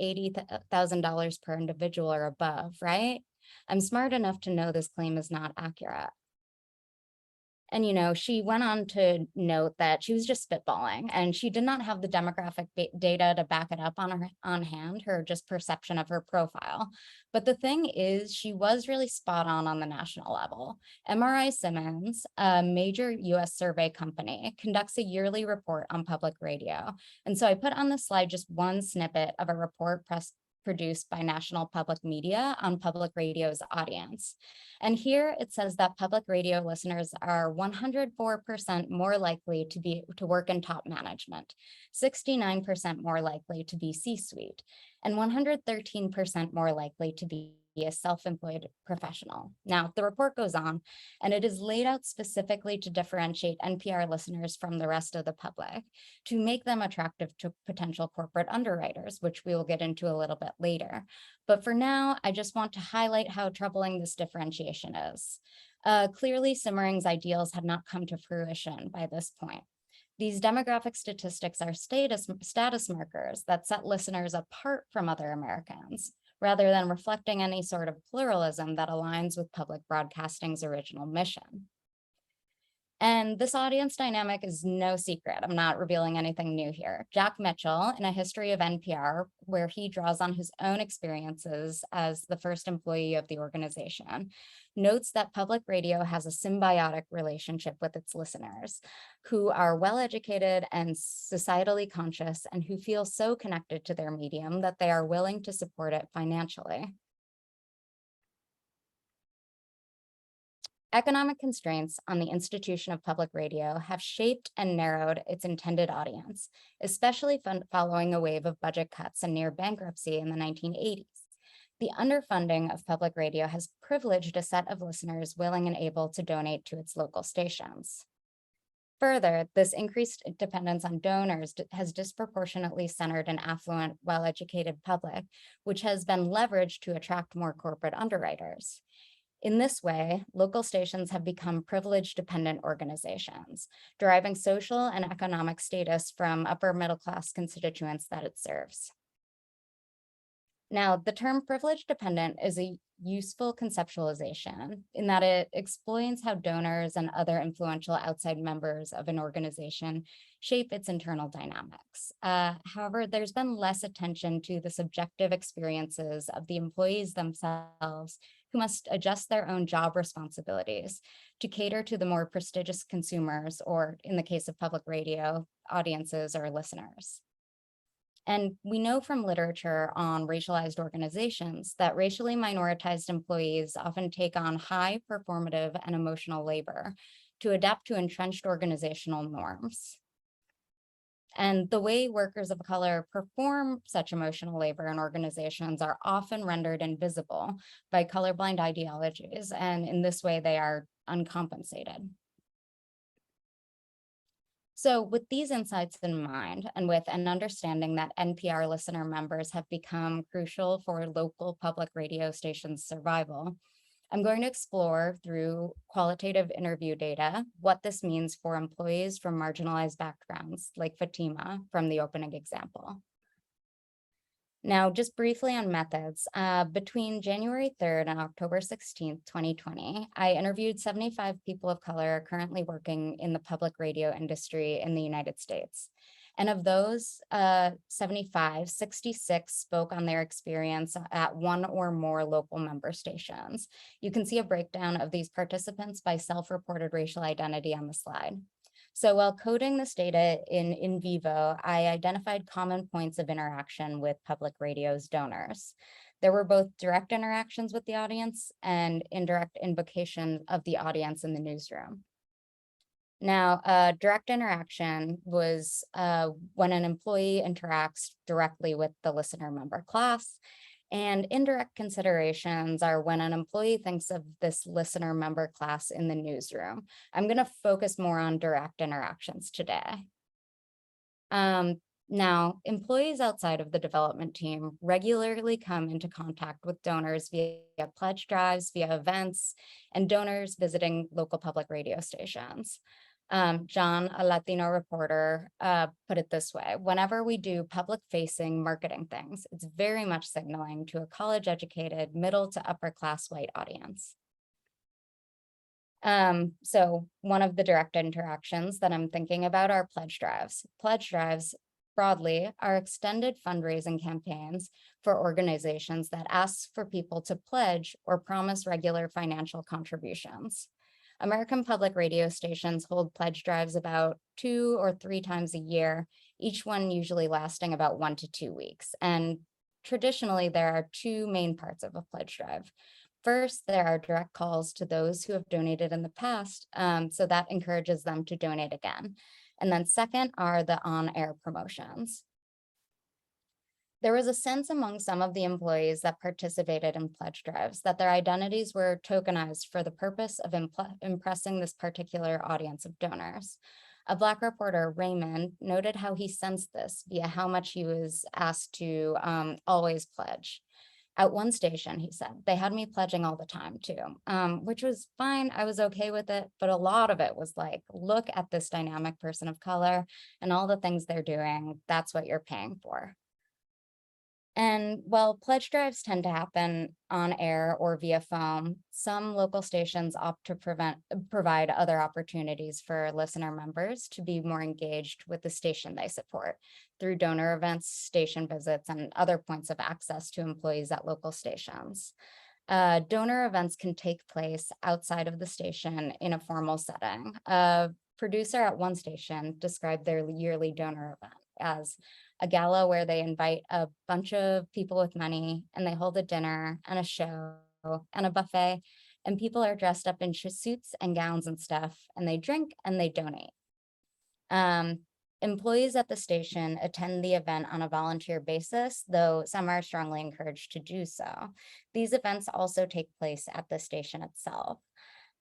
Speaker 4: $80,000 per individual or above, right? I'm smart enough to know this claim is not accurate. And, you know, she went on to note that she was just spitballing and she did not have the demographic data to back it up on hand, her just perception of her profile. But the thing is, she was really spot on the national level. MRI Simmons, a major US survey company, conducts a yearly report on public radio. And so I put on the slide just one snippet of a report produced by National Public Media on public radio's audience. And here it says that public radio listeners are 104% more likely to work in top management, 69% more likely to be C-suite, and 113% more likely to be a self-employed professional. Now, the report goes on, and it is laid out specifically to differentiate NPR listeners from the rest of the public, to make them attractive to potential corporate underwriters, which we will get into a little bit later. But for now, I just want to highlight how troubling this differentiation is. Clearly, Simmering's ideals had not come to fruition by this point. These demographic statistics are status markers that set listeners apart from other Americans, rather than reflecting any sort of pluralism that aligns with public broadcasting's original mission. And this audience dynamic is no secret. I'm not revealing anything new here. Jack Mitchell, in A History of NPR, where he draws on his own experiences as the first employee of the organization, notes that public radio has a symbiotic relationship with its listeners, who are well-educated and societally conscious and who feel so connected to their medium that they are willing to support it financially. Economic constraints on the institution of public radio have shaped and narrowed its intended audience, especially following a wave of budget cuts and near bankruptcy in the 1980s. The underfunding of public radio has privileged a set of listeners willing and able to donate to its local stations. Further, this increased dependence on donors has disproportionately centered an affluent, well-educated public, which has been leveraged to attract more corporate underwriters. In this way, local stations have become privilege-dependent organizations, deriving social and economic status from upper middle-class constituents that it serves. Now, the term privilege-dependent is a useful conceptualization in that it explains how donors and other influential outside members of an organization shape its internal dynamics. However, there's been less attention to the subjective experiences of the employees themselves, who must adjust their own job responsibilities to cater to the more prestigious consumers, or in the case of public radio, audiences or listeners. And we know from literature on racialized organizations that racially minoritized employees often take on high performative and emotional labor to adapt to entrenched organizational norms. And the way workers of color perform such emotional labor in organizations are often rendered invisible by colorblind ideologies, and in this way they are uncompensated. So with these insights in mind, and with an understanding that NPR listener members have become crucial for local public radio stations' survival, I'm going to explore through qualitative interview data what this means for employees from marginalized backgrounds like Fatima from the opening example. Now, just briefly on methods, between January 3rd and October 16th, 2020, I interviewed 75 people of color currently working in the public radio industry in the United States. And of those 75, 66 spoke on their experience at one or more local member stations. You can see a breakdown of these participants by self-reported racial identity on the slide. So while coding this data in vivo, I identified common points of interaction with public radio's donors. There were both direct interactions with the audience and indirect invocation of the audience in the newsroom. Now, direct interaction was when an employee interacts directly with the listener member class, and indirect considerations are when an employee thinks of this listener member class in the newsroom. I'm going to focus more on direct interactions today. Now, employees outside of the development team regularly come into contact with donors via pledge drives, via events, and donors visiting local public radio stations. John, a Latino reporter, put it this way: whenever we do public-facing marketing things, it's very much signaling to a college-educated, middle to upper-class white audience. So one of the direct interactions that I'm thinking about are pledge drives. Pledge drives, broadly, are extended fundraising campaigns for organizations that ask for people to pledge or promise regular financial contributions. American public radio stations hold pledge drives about 2 or 3 times a year, each one usually lasting about 1 to 2 weeks. And traditionally, there are 2 main parts of a pledge drive. First, there are direct calls to those who have donated in the past, so that encourages them to donate again. And then second are the on-air promotions. There was a sense among some of the employees that participated in pledge drives that their identities were tokenized for the purpose of impressing this particular audience of donors. A Black reporter, Raymond, noted how he sensed this via how much he was asked to always pledge. At one station, he said, they had me pledging all the time too, which was fine. I was okay with it, but a lot of it was like, look at this dynamic person of color and all the things they're doing. That's what you're paying for. And while pledge drives tend to happen on air or via phone, some local stations opt to provide other opportunities for listener members to be more engaged with the station they support through donor events, station visits, and other points of access to employees at local stations. Donor events can take place outside of the station in a formal setting. A producer at one station described their yearly donor event as a gala where they invite a bunch of people with money and they hold a dinner and a show and a buffet, and people are dressed up in suits and gowns and stuff, and they drink and they donate. Employees at the station attend the event on a volunteer basis, though some are strongly encouraged to do so. These events also take place at the station itself.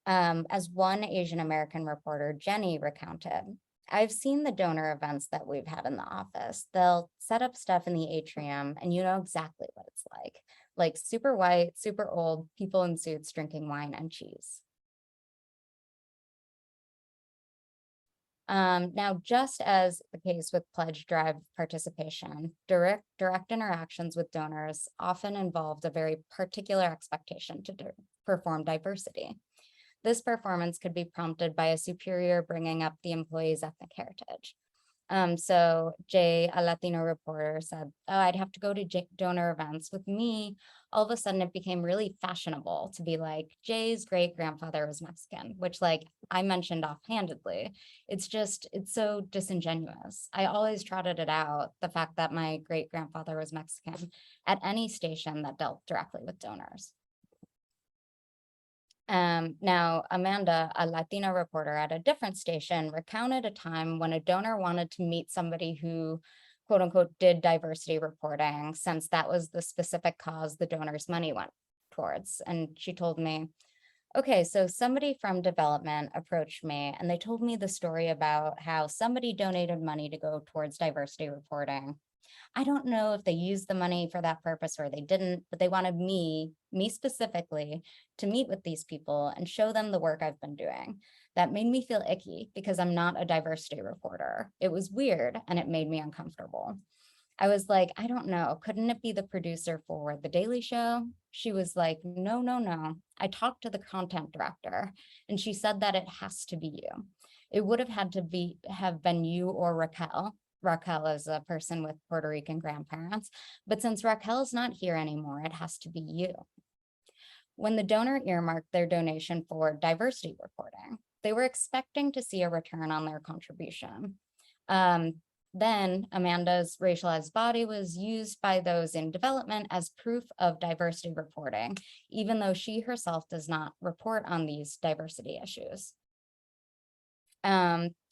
Speaker 4: As one Asian American reporter, Jenny, recounted, I've seen the donor events that we've had in the office. They'll set up stuff in the atrium and you know exactly what it's like super white, super old, people in suits drinking wine and cheese. Now, just as the case with pledge drive participation, direct interactions with donors often involved a very particular expectation to perform diversity. This performance could be prompted by a superior bringing up the employee's ethnic heritage. So Jay, a Latino reporter, said, oh, I'd have to go to donor events. With me, all of a sudden it became really fashionable to be like, Jay's great grandfather was Mexican, which like I mentioned offhandedly. It's so disingenuous. I always trotted it out, the fact that my great grandfather was Mexican at any station that dealt directly with donors. Now, Amanda, a Latina reporter at a different station, recounted a time when a donor wanted to meet somebody who, quote unquote, did diversity reporting, since that was the specific cause the donor's money went towards. And she told me, okay, so somebody from development approached me and they told me the story about how somebody donated money to go towards diversity reporting. I don't know if they used the money for that purpose or they didn't, but they wanted me specifically, to meet with these people and show them the work I've been doing. That made me feel icky because I'm not a diversity reporter. It was weird and it made me uncomfortable. I was like, I don't know, couldn't it be the producer for The Daily Show? She was like, no, no, no. I talked to the content director and she said that it has to be you. It would have had to have been you or Raquel. Raquel is a person with Puerto Rican grandparents, but since Raquel's not here anymore, it has to be you. When the donor earmarked their donation for diversity reporting, they were expecting to see a return on their contribution. Then Amanda's racialized body was used by those in development as proof of diversity reporting, even though she herself does not report on these diversity issues.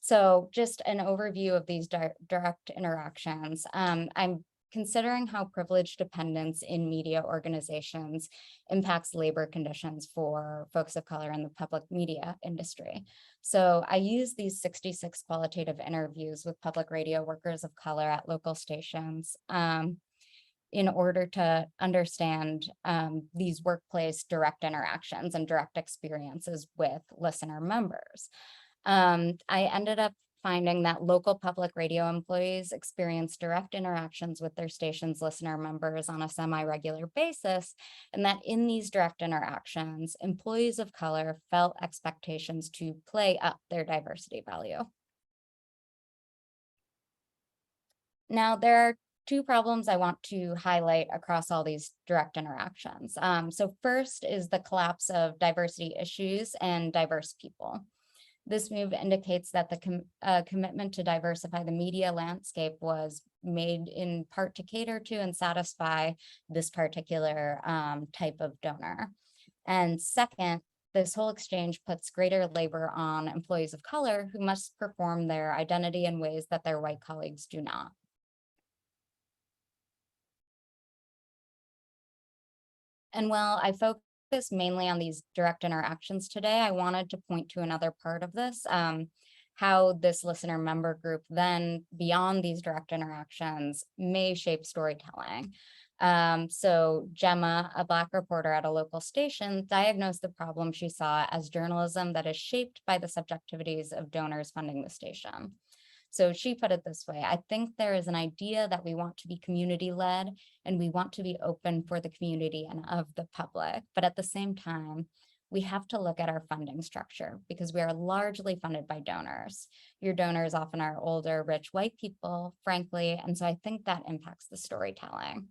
Speaker 4: So just an overview of these direct interactions. I'm considering how privilege dependence in media organizations impacts labor conditions for folks of color in the public media industry. So I use these 66 qualitative interviews with public radio workers of color at local stations in order to understand these workplace direct interactions and direct experiences with listener members. I ended up finding that local public radio employees experience direct interactions with their station's listener members on a semi-regular basis, and that in these direct interactions, employees of color felt expectations to play up their diversity value. Now, there are two problems I want to highlight across all these direct interactions. So first is the collapse of diversity issues and diverse people. This move indicates that the commitment to diversify the media landscape was made in part to cater to and satisfy this particular type of donor. And second, this whole exchange puts greater labor on employees of color who must perform their identity in ways that their white colleagues do not. And while I focus mainly on these direct interactions today, I wanted to point to another part of this, how this listener member group then beyond these direct interactions may shape storytelling. So Gemma, a Black reporter at a local station, diagnosed the problem she saw as journalism that is shaped by the subjectivities of donors funding the station. So she put it this way: I think there is an idea that we want to be community-led and we want to be open for the community and of the public. But at the same time, we have to look at our funding structure because we are largely funded by donors. Your donors often are older, rich white people, frankly. And so I think that impacts the storytelling.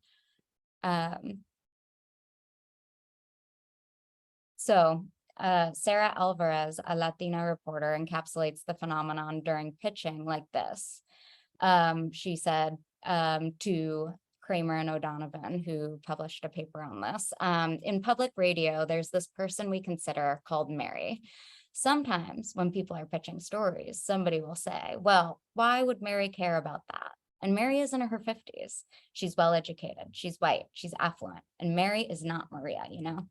Speaker 4: Sarah Alvarez, a Latina reporter, encapsulates the phenomenon during pitching like this. She said to Kramer and O'Donovan, who published a paper on this, in public radio, there's this person we consider called Mary. Sometimes when people are pitching stories, somebody will say, well, why would Mary care about that? And Mary is in her 50s. She's well-educated, she's white, she's affluent, and Mary is not Maria, you know?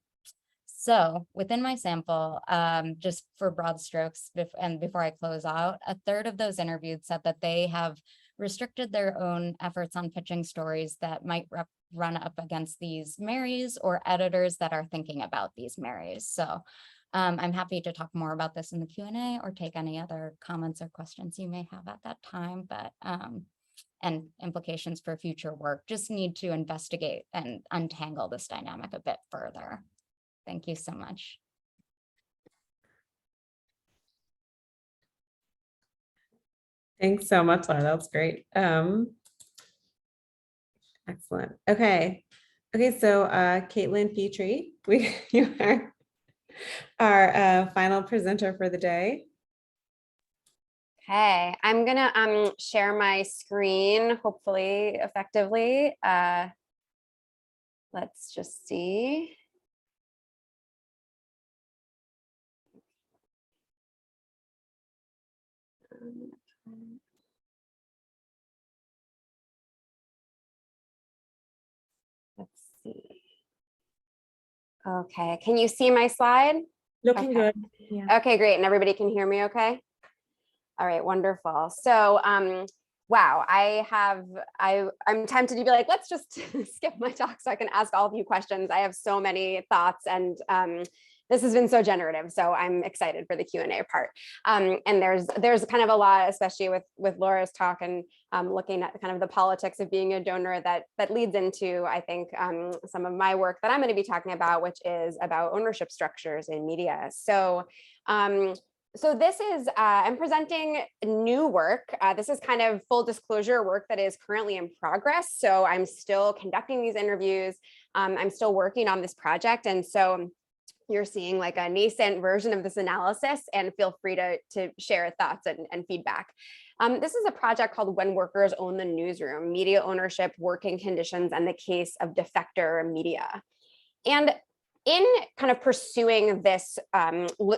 Speaker 4: So within my sample, just for broad strokes, and before I close out, a third of those interviewed said that they have restricted their own efforts on pitching stories that might run up against these Marys or editors that are thinking about these Marys. So I'm happy to talk more about this in the Q&A or take any other comments or questions you may have at that time, but and implications for future work. Just need to investigate and untangle this dynamic a bit further. Thank you so much.
Speaker 1: Thanks so much, Laura. That was great. Excellent. Okay. So Caitlin Petre, you are our final presenter for the day.
Speaker 5: Okay, I'm gonna share my screen, hopefully effectively. Let's just see. Let's see. Okay, can you see my slide?
Speaker 2: Looking
Speaker 5: Okay.
Speaker 2: good. Yeah.
Speaker 5: Okay, great. And everybody can hear me okay? All right, wonderful. So, wow, I'm tempted to be like, let's just skip my talk so I can ask all of you questions. I have so many thoughts and this has been so generative, so I'm excited for the Q&A part. And there's kind of a lot, especially with Laura's talk and looking at kind of the politics of being a donor that leads into, I think, some of my work that I'm going to be talking about, which is about ownership structures in media. So this is, I'm presenting new work. This is kind of full disclosure work that is currently in progress. So I'm still conducting these interviews. I'm still working on this project. And so you're seeing like a nascent version of this analysis, and feel free to share thoughts and feedback. This is a project called When Workers Own the Newsroom: Media Ownership, Working Conditions, and the Case of Defector Media. And in kind of pursuing this,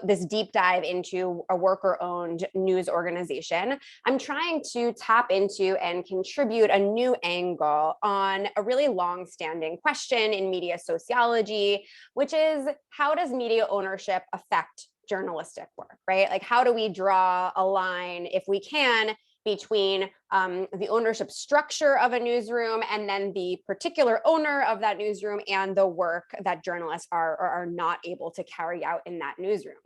Speaker 5: this deep dive into a worker-owned news organization, I'm trying to tap into and contribute a new angle on a really long-standing question in media sociology, which is, how does media ownership affect journalistic work, right? Like, how do we draw a line, if we can, between the ownership structure of a newsroom and then the particular owner of that newsroom and the work that journalists are or are not able to carry out in that newsroom.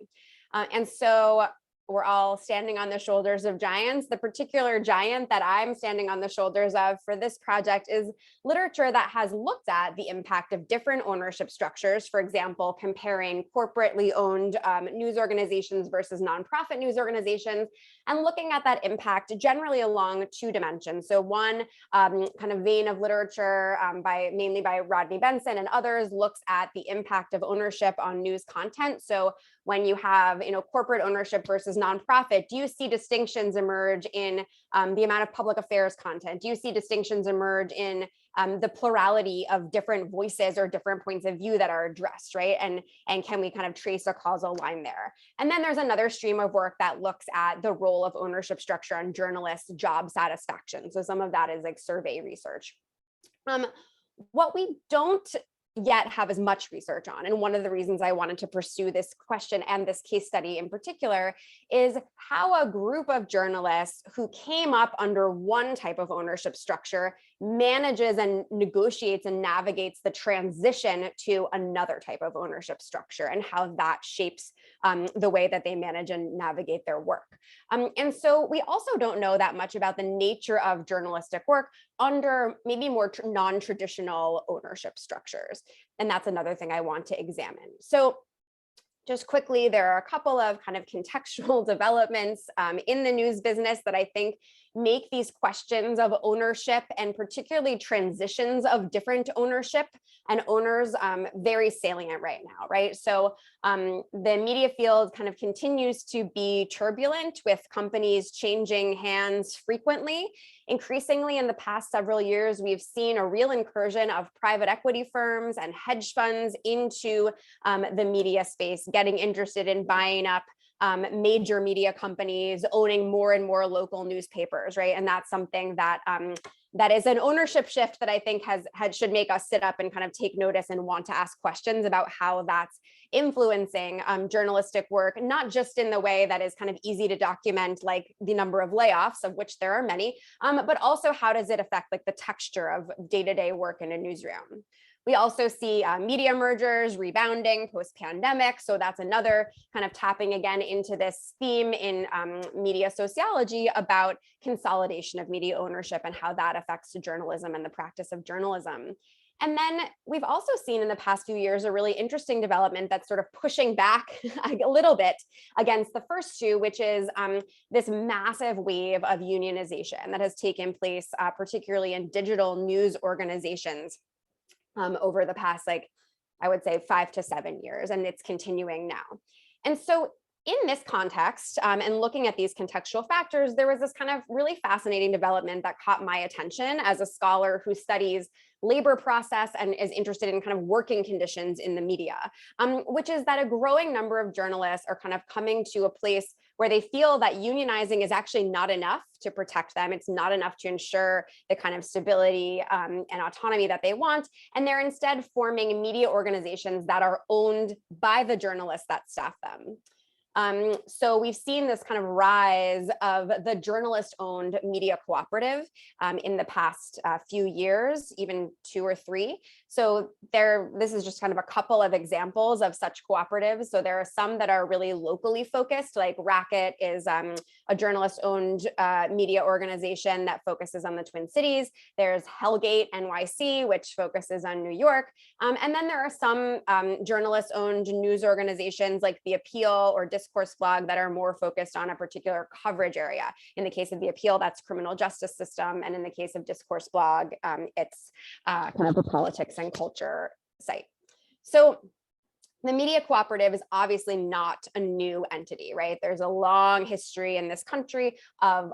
Speaker 5: And so we're all standing on the shoulders of giants. The particular giant that I'm standing on the shoulders of for this project is literature that has looked at the impact of different ownership structures. For example, comparing corporately owned news organizations versus nonprofit news organizations, and looking at that impact generally along two dimensions. So one kind of vein of literature mainly by Rodney Benson and others looks at the impact of ownership on news content. So when you have, corporate ownership versus nonprofit, do you see distinctions emerge in the amount of public affairs content? Do you see distinctions emerge in the plurality of different voices or different points of view that are addressed, right? And can we kind of trace a causal line there? And then there's another stream of work that looks at the role of ownership structure on journalists' job satisfaction. So some of that is like survey research. What we don't yet have as much research on, and one of the reasons I wanted to pursue this question and this case study in particular, is how a group of journalists who came up under one type of ownership structure manages and negotiates and navigates the transition to another type of ownership structure, and how that shapes the way that they manage and navigate their work. And so we also don't know that much about the nature of journalistic work under maybe more non-traditional ownership structures. And that's another thing I want to examine. So just quickly, there are a couple of kind of contextual developments in the news business that I think make these questions of ownership, and particularly transitions of different ownership and owners, very salient right now, right? So the media field kind of continues to be turbulent, with companies changing hands frequently. Increasingly in the past several years, we've seen a real incursion of private equity firms and hedge funds into the media space, getting interested in buying up major media companies, owning more and more local newspapers, right? And that's something that that is an ownership shift that I think should make us sit up and kind of take notice and want to ask questions about how that's influencing journalistic work, not just in the way that is kind of easy to document, like the number of layoffs, of which there are many, but also how does it affect like the texture of day-to-day work in a newsroom. We also see media mergers rebounding post-pandemic. So that's another kind of tapping again into this theme in media sociology about consolidation of media ownership and how that affects journalism and the practice of journalism. And then we've also seen in the past few years a really interesting development that's sort of pushing back a little bit against the first two, which is this massive wave of unionization that has taken place, particularly in digital news organizations over the past, like, I would say 5 to 7 years, and it's continuing now. And so in this context, and looking at these contextual factors, there was this kind of really fascinating development that caught my attention as a scholar who studies labor process and is interested in kind of working conditions in the media, which is that a growing number of journalists are kind of coming to a place where they feel that unionizing is actually not enough to protect them. It's not enough to ensure the kind of stability and autonomy that they want. And they're instead forming media organizations that are owned by the journalists that staff them. So we've seen this kind of rise of the journalist-owned media cooperative in the past few years, even 2 or 3. So this is just kind of a couple of examples of such cooperatives. So there are some that are really locally focused, like Racket is a journalist-owned media organization that focuses on the Twin Cities. There's Hellgate NYC, which focuses on New York. And then there are some journalist-owned news organizations like The Appeal or Discourse Blog that are more focused on a particular coverage area. In the case of The Appeal, that's criminal justice system. And in the case of Discourse Blog, it's kind of a politics and culture site. So the media cooperative is obviously not a new entity, right? There's a long history in this country of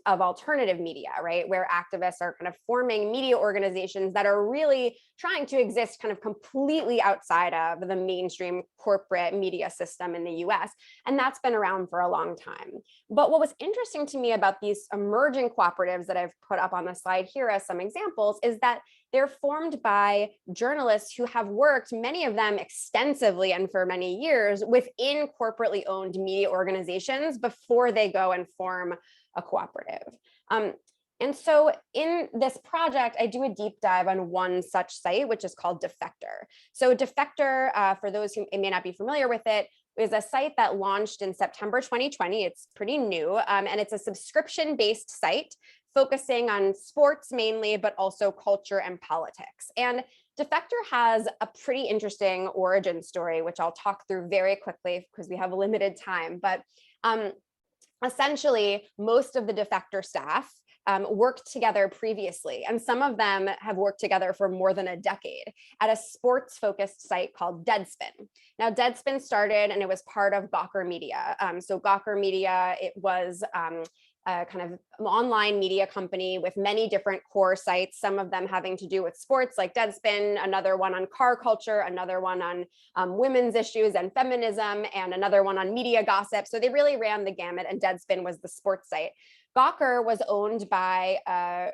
Speaker 5: alternative media, right? Where activists are kind of forming media organizations that are really trying to exist kind of completely outside of the mainstream corporate media system in the US. And that's been around for a long time. But what was interesting to me about these emerging cooperatives that I've put up on the slide here as some examples is that they're formed by journalists who have worked, many of them extensively and for many years, within corporately owned media organizations before they go and form a cooperative. And so in this project, I do a deep dive on one such site, which is called Defector. So Defector, for those who may not be familiar with it, is a site that launched in September 2020. It's pretty new, and it's a subscription-based site focusing on sports mainly, but also culture and politics. And Defector has a pretty interesting origin story, which I'll talk through very quickly because we have limited time. But essentially, most of the Defector staff worked together previously, and some of them have worked together for more than a decade at a sports-focused site called Deadspin. Now, Deadspin started and it was part of Gawker Media. So Gawker Media, it was a kind of online media company with many different core sites, some of them having to do with sports like Deadspin, another one on car culture, another one on women's issues and feminism, and another one on media gossip. So they really ran the gamut, and Deadspin was the sports site. Gawker was owned by a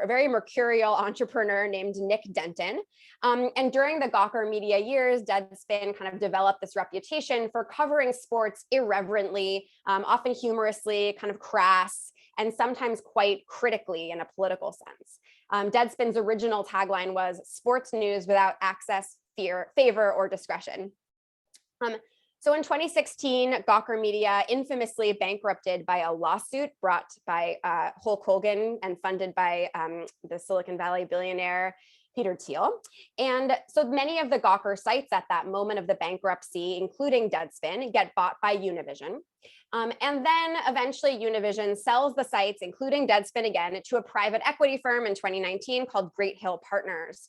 Speaker 5: very mercurial entrepreneur named Nick Denton. And during the Gawker Media years, Deadspin kind of developed this reputation for covering sports irreverently, often humorously, kind of crass, and sometimes quite critically in a political sense. Deadspin's original tagline was "Sports news without access, fear, favor, or discretion." So in 2016, Gawker Media infamously bankrupted by a lawsuit brought by Hulk Hogan and funded by the Silicon Valley billionaire Peter Thiel. And so many of the Gawker sites at that moment of the bankruptcy, including Deadspin, get bought by Univision. And then eventually Univision sells the sites, including Deadspin again, to a private equity firm in 2019 called Great Hill Partners.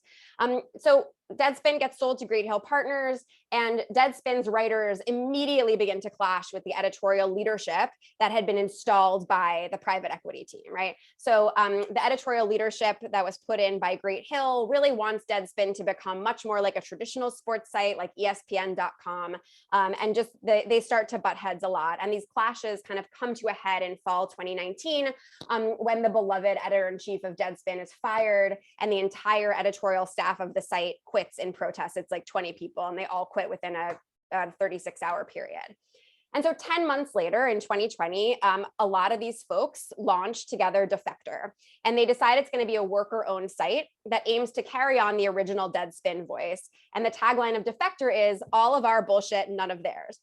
Speaker 5: So Deadspin gets sold to Great Hill Partners, and Deadspin's writers immediately begin to clash with the editorial leadership that had been installed by the private equity team, right? So the editorial leadership that was put in by Great Hill really wants Deadspin to become much more like a traditional sports site like ESPN.com, and just they start to butt heads a lot. And these clashes kind of come to a head in fall 2019 when the beloved editor-in-chief of Deadspin is fired and the entire editorial staff of the site quits in protest. It's like 20 people, and they all quit within a 36-hour period. And so 10 months later in 2020, a lot of these folks launched together Defector, and they decide it's going to be a worker-owned site that aims to carry on the original Deadspin voice. And the tagline of Defector is "all of our bullshit, none of theirs."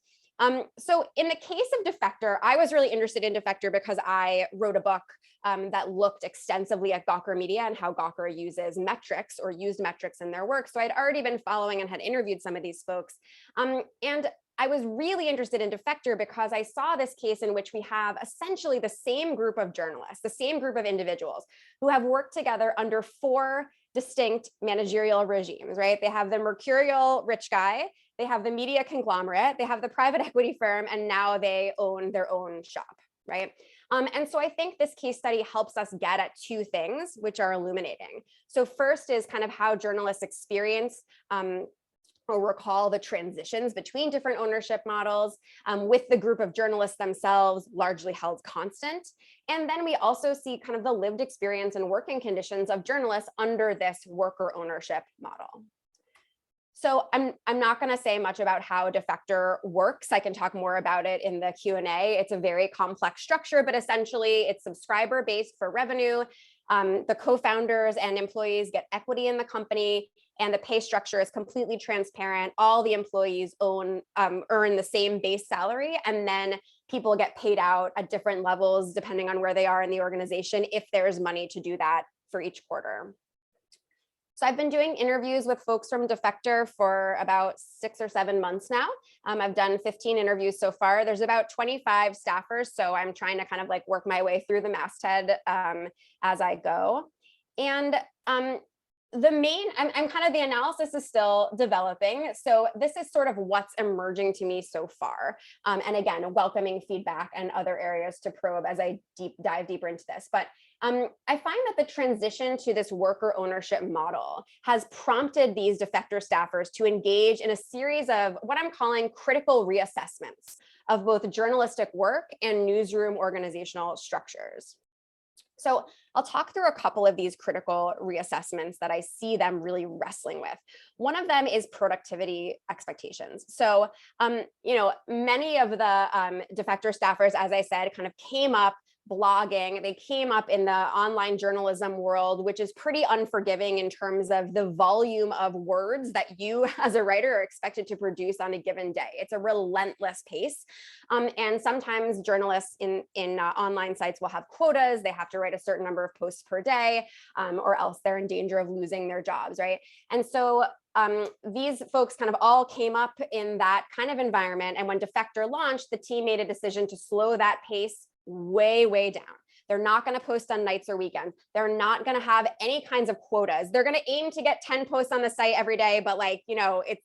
Speaker 5: So in the case of Defector, I was really interested in Defector because I wrote a book that looked extensively at Gawker Media and how Gawker uses metrics or used metrics in their work. So I'd already been following and had interviewed some of these folks. And I was really interested in Defector because I saw this case in which we have essentially the same group of journalists, the same group of individuals who have worked together under 4 distinct managerial regimes, right? They have the mercurial rich guy, they have the media conglomerate, they have the private equity firm, and now they own their own shop, right? And so I think this case study helps us get at 2 things, which are illuminating. So first is kind of how journalists experience or recall the transitions between different ownership models with the group of journalists themselves largely held constant. And then we also see kind of the lived experience and working conditions of journalists under this worker ownership model. So I'm not going to say much about how Defector works. I can talk more about it in the Q&A. It's a very complex structure, but essentially it's subscriber based for revenue. The co-founders and employees get equity in the company, and the pay structure is completely transparent. All the employees earn the same base salary, and then people get paid out at different levels depending on where they are in the organization, if there's money to do that for each quarter. So I've been doing interviews with folks from Defector for about 6 or 7 months now. I've done 15 interviews so far. There's about 25 staffers, so I'm trying to kind of like work my way through the masthead as I go. And I'm kind of, the analysis is still developing. So this is sort of what's emerging to me so far. And again, welcoming feedback and other areas to probe as I dive deeper into this. But I find that the transition to this worker ownership model has prompted these Defector staffers to engage in a series of what I'm calling critical reassessments of both journalistic work and newsroom organizational structures. So I'll talk through a couple of these critical reassessments that I see them really wrestling with. One of them is productivity expectations. So, many of the Defector staffers, as I said, kind of came up blogging. They came up in the online journalism world, which is pretty unforgiving in terms of the volume of words that you as a writer are expected to produce on a given day. It's a relentless pace. And sometimes journalists in online sites will have quotas. They have to write a certain number of posts per day, or else they're in danger of losing their jobs, right? And so these folks kind of all came up in that kind of environment. And when Defector launched, the team made a decision to slow that pace way, way down. They're not going to post on nights or weekends. They're not going to have any kinds of quotas. They're going to aim to get 10 posts on the site every day, but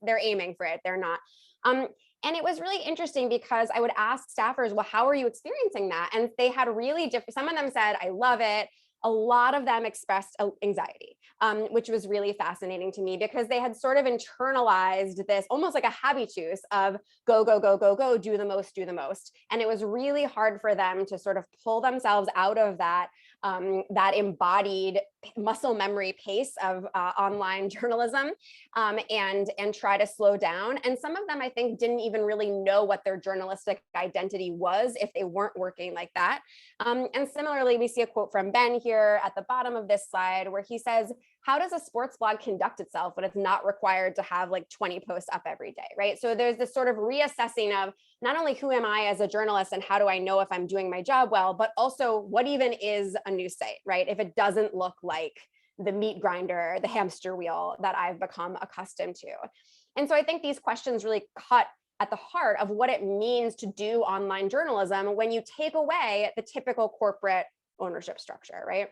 Speaker 5: they're aiming for it. They're not. And it was really interesting because I would ask staffers, well, how are you experiencing that? And they had really different, some of them said, I love it. A lot of them expressed anxiety, which was really fascinating to me because they had sort of internalized this almost like a habitus of go, go, go, go, go, do the most, do the most. And it was really hard for them to sort of pull themselves out of that, that embodied muscle memory pace of online journalism and try to slow down. And some of them, I think, didn't even really know what their journalistic identity was if they weren't working like that. And similarly, we see a quote from Ben here at the bottom of this slide where he says, how does a sports blog conduct itself when it's not required to have like 20 posts up every day, right? So there's this sort of reassessing of not only who am I as a journalist and how do I know if I'm doing my job well, but also what even is a news site, right? If it doesn't look like the meat grinder, the hamster wheel that I've become accustomed to. And so I think these questions really cut at the heart of what it means to do online journalism when you take away the typical corporate ownership structure, right?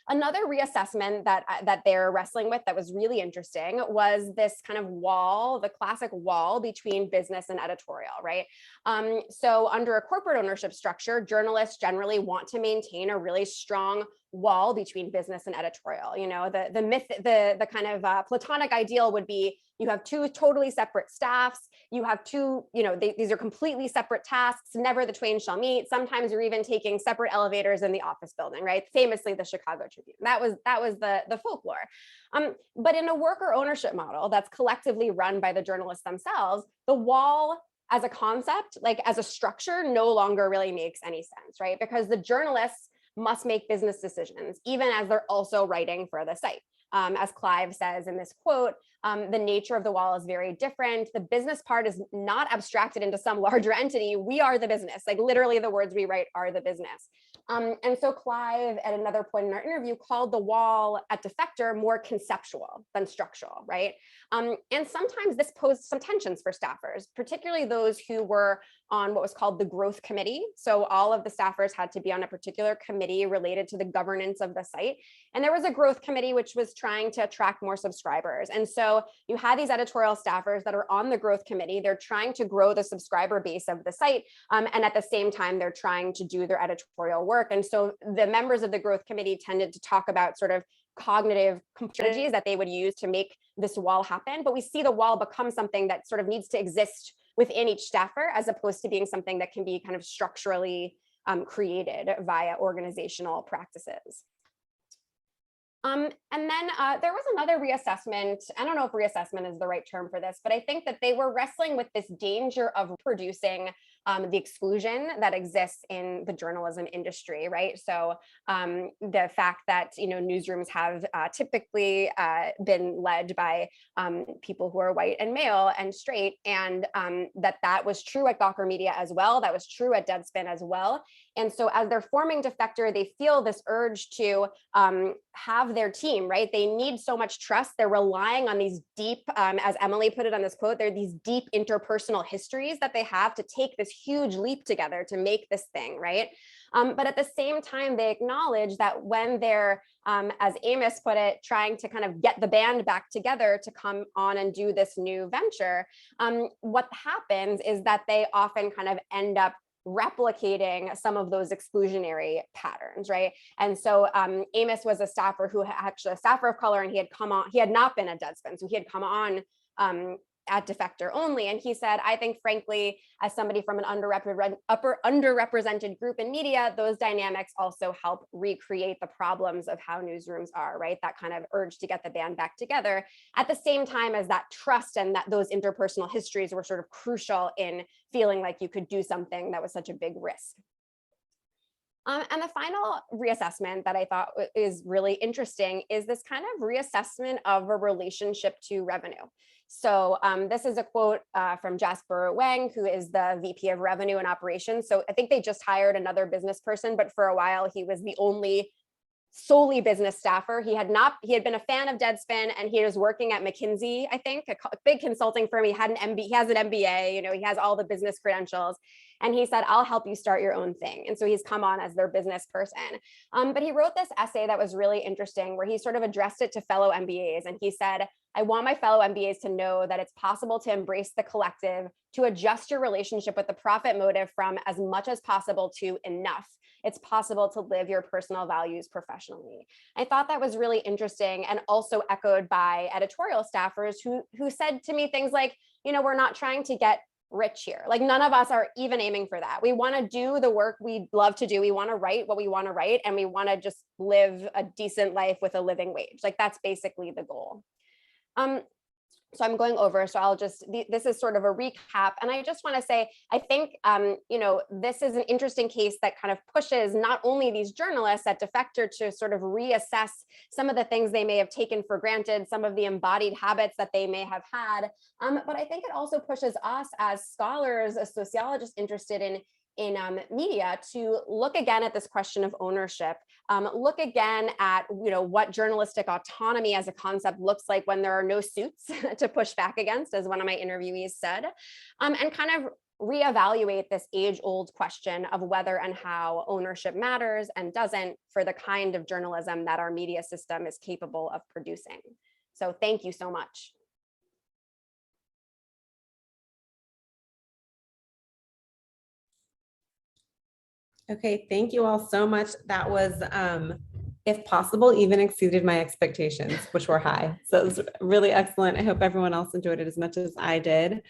Speaker 5: Another reassessment that they're wrestling with that was really interesting was this kind of wall, the classic wall between business and editorial, right? So under a corporate ownership structure, journalists generally want to maintain a really strong wall between business and editorial. You know, the myth, the kind of platonic ideal would be you have two totally separate staffs. You have two, these are completely separate tasks. Never the twain shall meet. Sometimes you're even taking separate elevators in the office building, right? Famously, the Chicago Tribune. That was the folklore. But in a worker ownership model that's collectively run by the journalists themselves, the wall as a concept, like as a structure, no longer really makes any sense, right? Because the journalists must make business decisions, even as they're also writing for the site. As Clive says in this quote, the nature of the wall is very different. The business part is not abstracted into some larger entity. We are the business, like literally the words we write are the business. And so Clive, at another point in our interview, called the wall at Defector more conceptual than structural, right? And sometimes this posed some tensions for staffers, particularly those who were on what was called the growth committee. So all of the staffers had to be on a particular committee related to the governance of the site. And there was a growth committee which was trying to attract more subscribers. And so you had these editorial staffers that are on the growth committee. They're trying to grow the subscriber base of the site. And at the same time, they're trying to do their editorial work. And so the members of the growth committee tended to talk about sort of cognitive strategies that they would use to make this wall happen. But we see the wall become something that sort of needs to exist within each staffer, as opposed to being something that can be kind of structurally created via organizational practices. And then there was another reassessment. I don't know if reassessment is the right term for this, but I think that they were wrestling with this danger of producing the exclusion that exists in the journalism industry, right? So the fact that, you know, newsrooms have typically been led by people who are white and male and straight, and that was true at Gawker Media as well. That was true at Deadspin as well. And so as they're forming Defector, they feel this urge to have their team, right? They need so much trust. They're relying on these deep, as Emily put it on this quote, they're these deep interpersonal histories that they have to take this huge leap together to make this thing, right? But at the same time, they acknowledge that when they're, as Amos put it, trying to kind of get the band back together to come on and do this new venture, what happens is that they often kind of end up replicating some of those exclusionary patterns, right? And so Amos was a staffer who actually a staffer of color, and he had come on, he had not been at Deadspin, so he had come on at Defector only. And he said, I think, frankly, as somebody from an underrepresented group in media, those dynamics also help recreate the problems of how newsrooms are, right? That kind of urge to get the band back together at the same time as that trust and that those interpersonal histories were sort of crucial in feeling like you could do something that was such a big risk. And the final reassessment that I thought is really interesting is this kind of reassessment of a relationship to revenue. So this is a quote from Jasper Wang, who is the VP of Revenue and Operations. So I think they just hired another business person, but for a while he was the only solely business staffer. He had been a fan of Deadspin, and he was working at McKinsey, I think, a big consulting firm. He had an MBA, he has an MBA, you know, he has all the business credentials. And he said, I'll help you start your own thing. And so he's come on as their business person. But he wrote this essay that was really interesting, where he sort of addressed it to fellow MBAs. And he said, I want my fellow MBAs to know that it's possible to embrace the collective, to adjust your relationship with the profit motive from as much as possible to enough. It's possible to live your personal values professionally. I thought that was really interesting, and also echoed by editorial staffers who said to me things like, you know, we're not trying to get rich here. Like, none of us are even aiming for that. We want to do the work we love to do. We want to write what we want to write, and we want to just live a decent life with a living wage. Like, that's basically the goal. So I'm going over, so I'll just, this is sort of a recap. And I just want to say, I think, you know, this is an interesting case that kind of pushes not only these journalists at Defector to sort of reassess some of the things they may have taken for granted, some of the embodied habits that they may have had, but I think it also pushes us as scholars, as sociologists interested in media, to look again at this question of ownership, look again at, you know, what journalistic autonomy as a concept looks like when there are no suits to push back against, as one of my interviewees said, and kind of reevaluate this age-old question of whether and how ownership matters and doesn't for the kind of journalism that our media system is capable of producing. So thank you so much.
Speaker 1: Okay, thank you all so much. That was, if possible, even exceeded my expectations, which were high. So it was really excellent. I hope everyone else enjoyed it as much as I did.